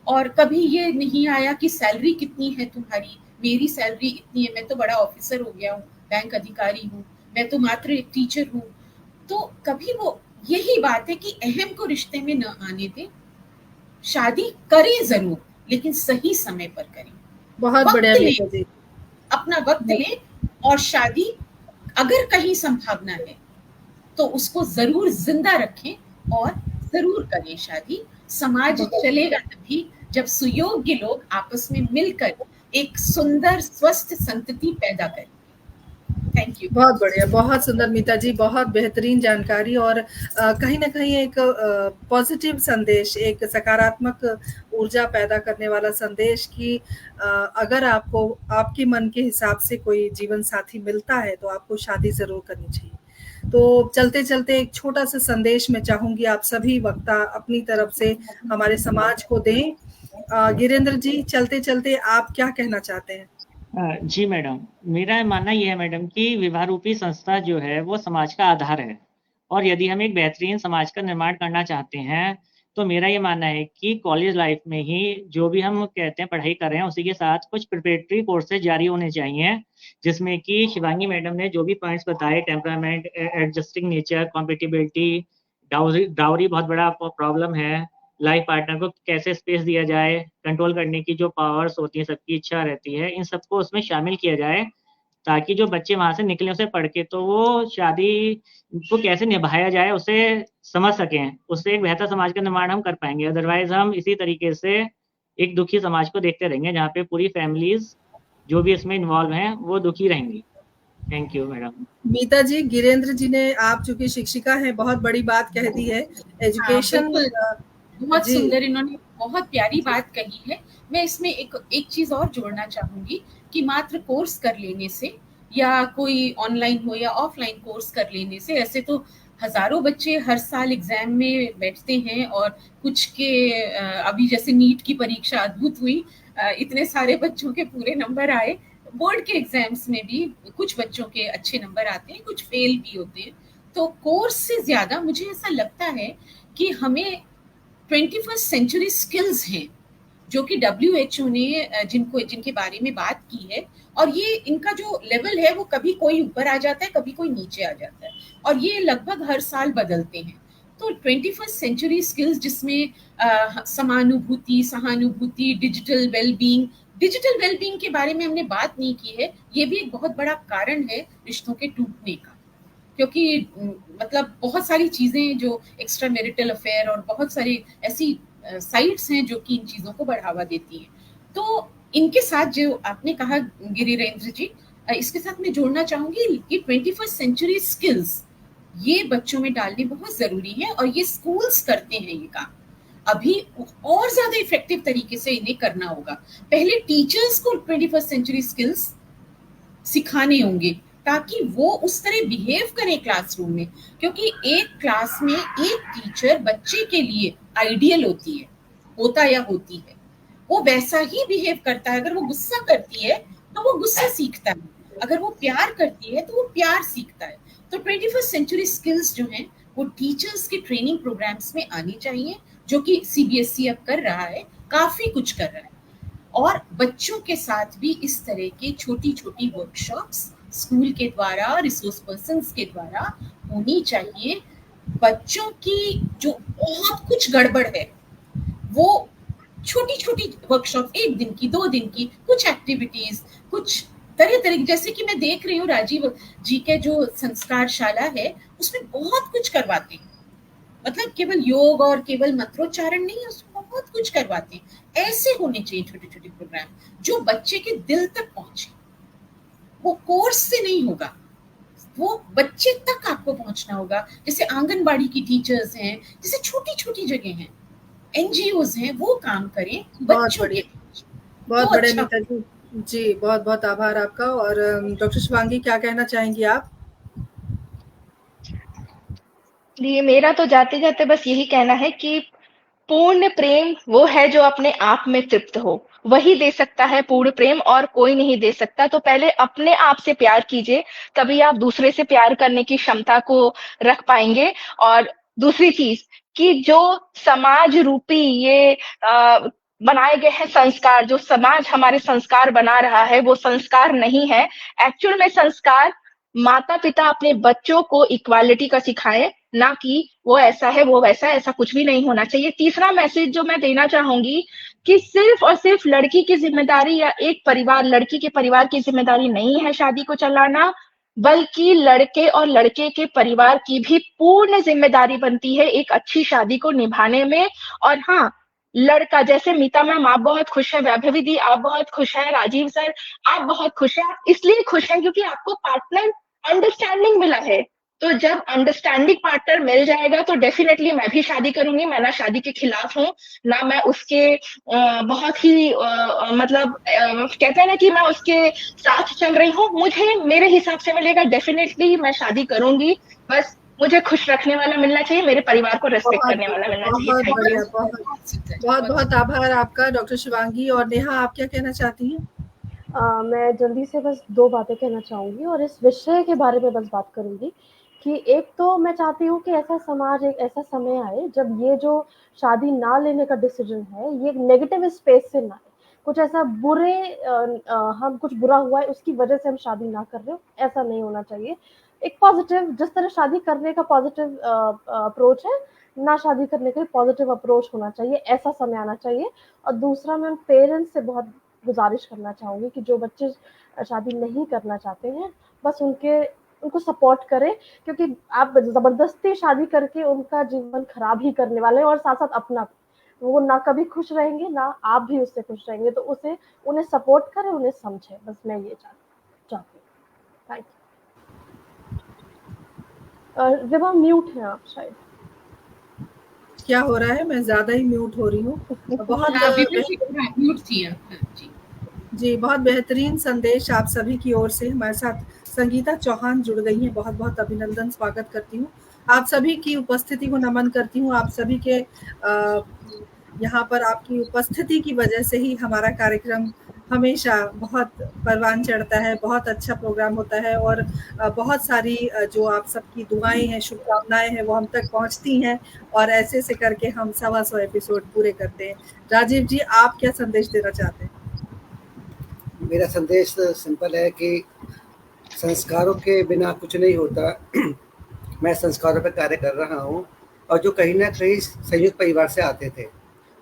और कभी ये नहीं आया कि सैलरी कितनी है तुम्हारी, मेरी सैलरी इतनी है, मैं तो बड़ा ऑफिसर हो गया हूँ, बैंक अधिकारी हूँ, मैं तो मात्र एक टीचर हूँ। तो कभी वो यही बात है कि अहम को रिश्ते में न आने दें, शादी करें जरूर, लेकिन सही समय पर करें। बहुत बढ़िया मीता जी, अपना वक्त लें और शादी अगर कहीं संभावना है तो उसको जरूर जिंदा रखें और जरूर करें शादी। समाज चलेगा तभी जब सुयोग्य लोग आपस में मिलकर एक सुंदर स्वस्थ संतति पैदा करें। Thank you. बहुत बढ़िया, बहुत सुंदर मीता जी, बहुत बेहतरीन जानकारी और कहीं ना कहीं एक पॉजिटिव संदेश, एक सकारात्मक ऊर्जा पैदा करने वाला संदेश कि अगर आपको आपके मन के हिसाब से कोई जीवन साथी मिलता है तो आपको शादी जरूर करनी चाहिए। तो चलते चलते एक छोटा सा संदेश मैं चाहूंगी आप सभी वक्ता अपनी तरफ से हमारे समाज को दें। गिरेंद्र जी, चलते चलते आप क्या कहना चाहते हैं? जी मैडम, मेरा मानना यह है मैडम कि विवाह रूपी संस्था जो है वो समाज का आधार है, और यदि हम एक बेहतरीन समाज का निर्माण करना चाहते हैं तो मेरा ये मानना है कि कॉलेज लाइफ में ही जो भी हम कहते हैं पढ़ाई कर रहे हैं उसी के साथ कुछ प्रिपरेटरी कोर्सेज जारी होने चाहिए, जिसमें कि शिवांगी मैडम ने जो भी पॉइंट्स बताए, temperament, adjusting nature, compatibility, dowry बहुत बड़ा प्रॉब्लम है, लाइफ पार्टनर को कैसे स्पेस दिया जाए, कंट्रोल करने की जो पावर्स होती है, सबकी इच्छा रहती है, इन सबको उसमें शामिल किया जाए, ताकि जो बच्चे वहां से निकले उसे पढ़ के तो वो शादी को कैसे निभाया जाए उसे समझ सकें, उससे एक बेहतर समाज का निर्माण हम कर पाएंगे। अदरवाइज हम इसी तरीके से एक दुखी समाज को देखते रहेंगे जहाँ पे पूरी फैमिलीज जो भी इसमें इन्वॉल्व हैं वो दुखी रहेंगी। Thank you madam. Meeta ji, Girendra ji ने, आप चूंकि शिक्षिका हैं, बहुत बड़ी बात कह दी है। एजुकेशन बहुत सुंदर, इन्होंने बहुत प्यारी बात कही है। मैं इसमें एक चीज और जोड़ना चाहूंगी कि मात्र कोर्स कर लेने से या कोई ऑनलाइन हो या ऑफलाइन कोर्स कर लेने से, ऐसे तो हजारों बच्चे हर साल एग्जाम में बैठते हैं और कुछ के अभी जैसे नीट की परीक्षा अद्भुत हुई, इतने सारे बच्चों के पूरे नंबर आए। बोर्ड के एग्जाम्स में भी कुछ बच्चों के अच्छे नंबर आते हैं, कुछ फेल भी होते हैं। तो कोर्स से ज्यादा मुझे ऐसा लगता है कि हमें 21st सेंचुरी स्किल्स हैं जो कि WHO ने जिनके बारे में बात की है, और ये इनका जो लेवल है वो कभी कोई ऊपर आ जाता है, कभी कोई नीचे आ जाता है, और ये लगभग हर साल बदलते हैं। तो 21st सेंचुरी स्किल्स जिसमें समानुभूति, सहानुभूति, डिजिटल वेलबींग के बारे में हमने बात नहीं की है, ये भी एक बहुत बड़ा कारण है रिश्तों के टूटने का, क्योंकि मतलब बहुत सारी चीजें जो एक्स्ट्रा मैरिटल अफेयर और बहुत सारी ऐसी साइट्स हैं जो कि इन चीजों को बढ़ावा देती हैं। तो इनके साथ जो आपने कहा गिरिरेंद्र जी, इसके साथ मैं जोड़ना चाहूंगी कि 21st सेंचुरी स्किल्स ये बच्चों में डालने बहुत जरूरी है, और ये स्कूल्स करते हैं ये काम। अभी और ज्यादा इफेक्टिव तरीके से इन्हें करना होगा। पहले टीचर्स को 21st सेंचुरी स्किल्स सिखाने होंगे ताकि वो उस तरह बिहेव करें क्लासरूम में, क्योंकि एक क्लास में एक टीचर बच्चे के लिए आइडियल होती है, होता या होती है, वो वैसा ही बिहेव करता है। अगर वो गुस्सा करती है तो वो गुस्सा सीखता है, अगर वो प्यार करती है तो वो प्यार सीखता है। तो 21st सेंचुरी स्किल्स जो हैं वो टीचर्स के ट्रेनिंग प्रोग्राम्स में आनी चाहिए, जो कि CBSE अब कर रहा है, काफी कुछ कर रहा है। और बच्चों के साथ भी इस तरह की छोटी छोटी वर्कशॉप्स स्कूल के द्वारा, रिसोर्स पर्सन्स के द्वारा होनी चाहिए। बच्चों की जो बहुत कुछ गड़बड़ है वो छोटी छोटी वर्कशॉप, 1 दिन की, 2 दिन की, कुछ एक्टिविटीज, कुछ तरह जैसे कि मैं देख रही हूँ राजीव जी के जो संस्कार शाला है उसमें बहुत कुछ करवाते हैं। मतलब केवल योग और केवल मंत्रोच्चारण नहीं, उसमें बहुत कुछ करवाते हैं। ऐसे होने चाहिए छोटे छोटे प्रोग्राम जो बच्चे के दिल तक पहुंचे। वो कोर्स से नहीं होगा, वो बच्चे तक आपको पहुंचना होगा। जैसे आंगनबाड़ी की टीचर्स हैं, जैसे छोटी छोटी जगह हैं, एनजीओज हैं, वो काम करें बच्चों के। बहुत बड़े मीता जी, बहुत बहुत आभार आपका। और डॉक्टर शिवांगी, क्या कहना चाहेंगी आप? जी, मेरा तो जाते जाते बस यही कहना है कि पूर्ण प्रेम वो है जो अपने आप में तृप्त हो, वही दे सकता है पूर्ण प्रेम, और कोई नहीं दे सकता। तो पहले अपने आप से प्यार कीजिए, तभी आप दूसरे से प्यार करने की क्षमता को रख पाएंगे। और दूसरी चीज कि जो समाज रूपी ये बनाए गए हैं संस्कार, जो समाज हमारे संस्कार बना रहा है, वो संस्कार नहीं है। एक्चुअल में संस्कार माता पिता अपने बच्चों को इक्वालिटी का सिखाएं, ना कि वो ऐसा है वो वैसा, ऐसा कुछ भी नहीं होना चाहिए। तीसरा मैसेज जो मैं देना चाहूंगी कि सिर्फ और सिर्फ लड़की की जिम्मेदारी या एक परिवार, लड़की के परिवार की जिम्मेदारी नहीं है शादी को चलाना, बल्कि लड़के और लड़के के परिवार की भी पूर्ण जिम्मेदारी बनती है एक अच्छी शादी को निभाने में। और हाँ, लड़का, जैसे मीता मैम आप बहुत खुश है, वैभवी दी आप बहुत खुश है, राजीव सर आप बहुत खुश है, इसलिए खुश है क्योंकि आपको पार्टनर अंडरस्टैंडिंग मिला है। तो जब अंडरस्टैंडिंग पार्टनर मिल जाएगा तो डेफिनेटली मैं भी शादी करूंगी। मैं ना शादी के खिलाफ हूँ, ना मैं उसके बहुत ही मतलब कहते हैं ना कि मैं उसके साथ चल रही हूँ। मुझे मेरे हिसाब से मिलेगा, डेफिनेटली मैं शादी करूंगी। बस मुझे खुश रखने वाला मिलना चाहिए, मेरे परिवार को रेस्पेक्ट करने वाला मिलना चाहिए। बहुत बढ़िया, बहुत बहुत आभार आपका डॉक्टर शिवांगी। और नेहा, आप क्या कहना चाहती हैं? मैं जल्दी से बस 2 बातें कहना चाहूँगी और इस विषय के बारे में बस बात करूँगी कि एक तो मैं चाहती हूँ कि ऐसा समाज, एक ऐसा समय आए जब ये जो शादी ना लेने का डिसीजन है, ये नेगेटिव स्पेस से ना आए। कुछ ऐसा हम कुछ बुरा हुआ है उसकी वजह से हम शादी ना कर रहे हो, ऐसा नहीं होना चाहिए। एक पॉजिटिव, जिस तरह शादी करने का पॉजिटिव अप्रोच है, ना शादी करने का पॉजिटिव अप्रोच होना चाहिए, ऐसा समय आना चाहिए। और दूसरा, मैं पेरेंट्स से बहुत गुजारिश करना चाहूँगी कि जो बच्चे शादी नहीं करना चाहते हैं, बस उनको सपोर्ट करें, क्योंकि आप ज़बरदस्ती शादी करके उनका जीवन खराब ही करने वाले हैं और साथ-साथ अपना। वो ना कभी खुश रहेंगे, ना आप भी उससे खुश रहेंगे। तो उन्हें सपोर्ट करें, उन्हें समझें। बस मैं ये चाहती हूँ। Thank you. विभा, म्यूट हैं आप शायद। क्या हो रहा है? मैं ज़्यादा ही म्यूट हो रही हूँ। बहुत म्यूट थी जी, बहुत बेहतरीन संदेश आप सभी की ओर से। हमारे साथ संगीता चौहान जुड़ गई हैं, बहुत बहुत अभिनंदन, स्वागत करती हूँ। आप सभी की उपस्थिति को नमन करती हूँ। आप सभी के यहाँ पर आपकी उपस्थिति की वजह से ही हमारा कार्यक्रम हमेशा बहुत परवान चढ़ता है, बहुत अच्छा प्रोग्राम होता है और बहुत सारी जो आप सबकी दुआएं हैं, शुभकामनाएं हैं, वो हम तक पहुंचती हैं और ऐसे से करके हम 125 एपिसोड पूरे करते हैं। राजीव जी, आप क्या संदेश देना चाहते हैं? मेरा संदेश सिंपल है कि संस्कारों के बिना कुछ नहीं होता। मैं संस्कारों पर कार्य कर रहा हूँ और जो कहीं ना कहीं संयुक्त परिवार से आते थे,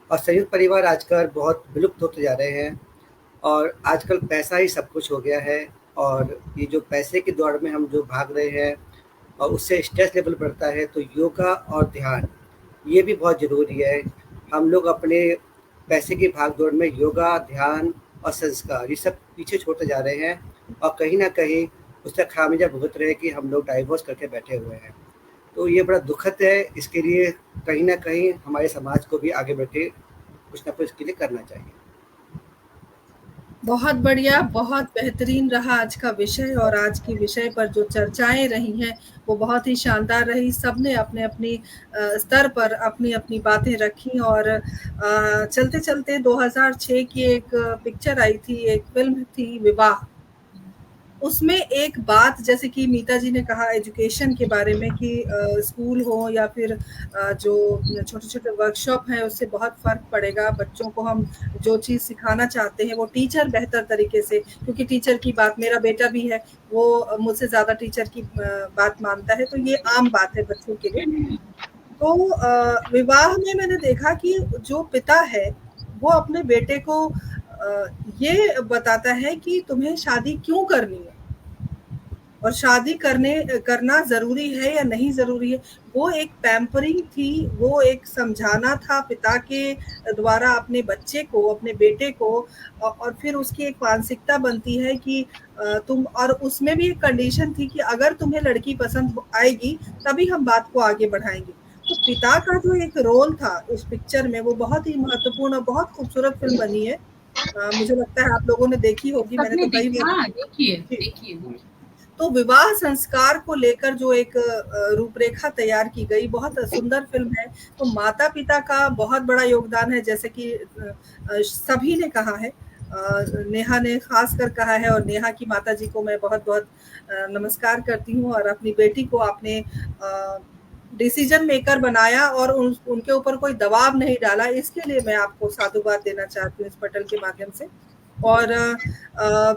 और संयुक्त परिवार आजकल बहुत विलुप्त होते जा रहे हैं और आजकल पैसा ही सब कुछ हो गया है। और ये जो पैसे की दौड़ में हम जो भाग रहे हैं और उससे स्ट्रेस लेवल बढ़ता है, तो योगा और ध्यान ये भी बहुत ज़रूरी है। हम लोग अपने पैसे की भाग दौड़ में योगा, ध्यान और संस्कार ये सब पीछे छोड़ते जा रहे हैं और कहीं ना कहीं उसका खामियाजा भुगत रहे हैं कि हम लोग डाइवोर्स करके बैठे हुए हैं। तो ये बड़ा दुखद है। इसके लिए कहीं ना कहीं हमारे समाज को भी आगे बढ़ के कुछ ना कुछ इसके लिए करना चाहिए। बहुत बढ़िया, बहुत बेहतरीन रहा आज का विषय और आज की विषय पर जो चर्चाएं रही हैं वो बहुत ही शानदार रही। सबने अपने अपनी स्तर पर अपनी अपनी बातें रखी और चलते चलते 2006 की एक पिक्चर आई थी, एक फिल्म थी विवाह। उसमें एक बात, जैसे कि मीता जी ने कहा एजुकेशन के बारे में कि स्कूल हो या फिर जो छोटे छोटे वर्कशॉप हैं उससे बहुत फ़र्क पड़ेगा। बच्चों को हम जो चीज़ सिखाना चाहते हैं वो टीचर बेहतर तरीके से, क्योंकि टीचर की बात, मेरा बेटा भी है वो मुझसे ज़्यादा टीचर की बात मानता है, तो ये आम बात है बच्चों के लिए। तो विवाह में मैंने देखा कि जो पिता है वो अपने बेटे को ये बताता है कि तुम्हें शादी क्यों करनी है। और शादी करना जरूरी है या नहीं जरूरी है, वो एक पैम्परिंग थी, वो एक समझाना था पिता के द्वारा अपने बच्चे को, अपने बेटे को, और फिर उसकी एक मानसिकता बनती है कि तुम, और उसमें भी एक कंडीशन थी कि अगर तुम्हें लड़की पसंद आएगी तभी हम बात को आगे बढ़ाएंगे। तो पिता का जो एक रोल था उस पिक्चर में वो बहुत ही महत्वपूर्ण और बहुत खूबसूरत फिल्म बनी है। मुझे लगता है आप लोगों ने देखी होगी, मैंने तो कई बार देखिए। तो विवाह संस्कार को लेकर जो एक रूपरेखा तैयार की गई, बहुत सुंदर फिल्म है। तो माता पिता का बहुत बड़ा योगदान है, जैसे कि सभी ने कहा है, नेहा ने खास कर कहा है, और नेहा की माता जी को मैं बहुत बहुत नमस्कार करती हूँ, और अपनी बेटी को आपने डिसीजन मेकर बनाया और उनके ऊपर कोई दबाव नहीं डाला, इसके लिए मैं आपको साधुवाद देना चाहती हूँ इस पटल के माध्यम से। और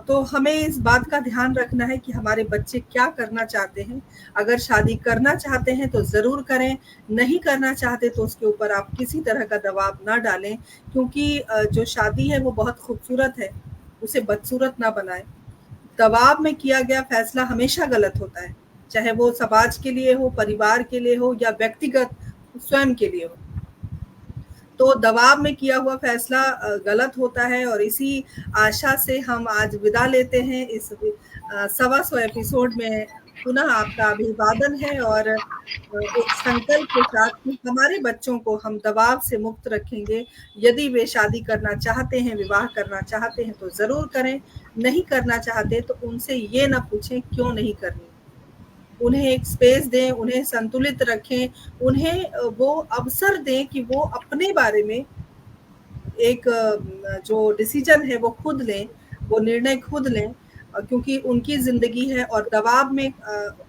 तो हमें इस बात का ध्यान रखना है कि हमारे बच्चे क्या करना चाहते हैं। अगर शादी करना चाहते हैं तो जरूर करें, नहीं करना चाहते तो उसके ऊपर आप किसी तरह का दबाव ना डालें, क्योंकि जो शादी है वो बहुत खूबसूरत है, उसे बदसूरत ना बनाएं। दबाव में किया गया फैसला हमेशा गलत होता है, चाहे वो समाज के लिए हो, परिवार के लिए हो, या व्यक्तिगत स्वयं के लिए हो। तो दबाव में किया हुआ फैसला गलत होता है, और इसी आशा से हम आज विदा लेते हैं इस 125 एपिसोड में। पुनः आपका अभिवादन है, और एक संकल्प के साथ कि हमारे बच्चों को हम दबाव से मुक्त रखेंगे। यदि वे शादी करना चाहते हैं, विवाह करना चाहते हैं तो जरूर करें, नहीं करना चाहते तो उनसे ये ना पूछें क्यों नहीं करनी। उन्हें एक स्पेस दें, उन्हें संतुलित रखें, उन्हें वो अवसर दें कि वो अपने बारे में एक जो डिसीजन है वो खुद लें, वो निर्णय खुद लें, क्योंकि उनकी जिंदगी है। और दबाव में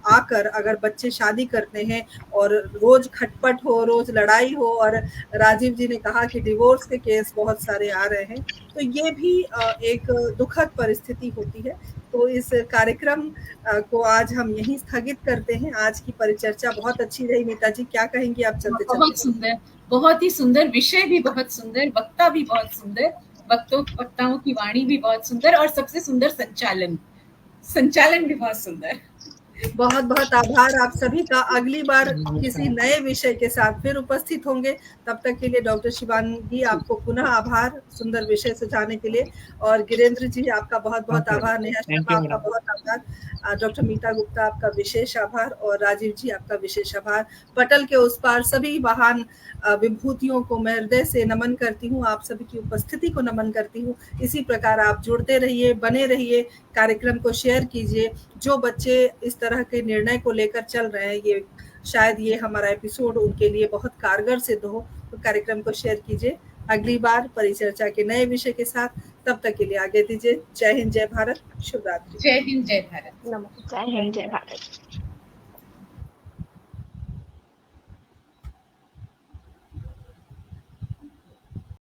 आकर अगर बच्चे शादी करते हैं और रोज खटपट हो, रोज लड़ाई हो, और राजीव जी ने कहा कि डिवोर्स के केस बहुत सारे आ रहे हैं, तो ये भी एक दुखद परिस्थिति होती है। तो इस कार्यक्रम को आज हम यहीं स्थगित करते हैं। आज की परिचर्चा बहुत अच्छी रही। नीता जी क्या कहेंगी आप चलते चलते? बहुत सुंदर, बहुत ही सुंदर, विषय भी बहुत सुंदर, वक्ता भी बहुत सुंदर, वक्ताओं की वाणी भी बहुत सुंदर, और सबसे सुंदर संचालन भी बहुत सुंदर। बहुत बहुत आभार आप सभी का। अगली बार किसी नए विषय के साथ फिर उपस्थित होंगे। तब तक के लिए डॉक्टर शिवांगी आपको पुनः आभार सुंदर विषय सुझाने के लिए, और गिरेंद्र जी आपका बहुत बहुत आभार, नेहा शर्मा आपका बहुत आभार, डॉक्टर मीता गुप्ता आपका विशेष आभार, और राजीव जी आपका विशेष आभार। पटल के उस पार सभी महान विभूतियों को मैं हृदय से नमन करती हूँ, आप सभी की उपस्थिति को नमन करती हूँ। इसी प्रकार आप जुड़ते रहिए, बने रहिए, कार्यक्रम को शेयर कीजिए। जो बच्चे इस तरह के निर्णय को लेकर चल रहे हैं, ये शायद ये हमारा एपिसोड उनके लिए बहुत कारगर सिद्ध हो, तो कार्यक्रम को शेयर कीजिए। अगली बार परिचर्चा के नए विषय के साथ, तब तक के लिए आगे दीजिए। जय हिंद, जय भारत, शुभ रात्रि। जय हिंद, जय भारत। नमस्कार। जय हिंद, जय भारत।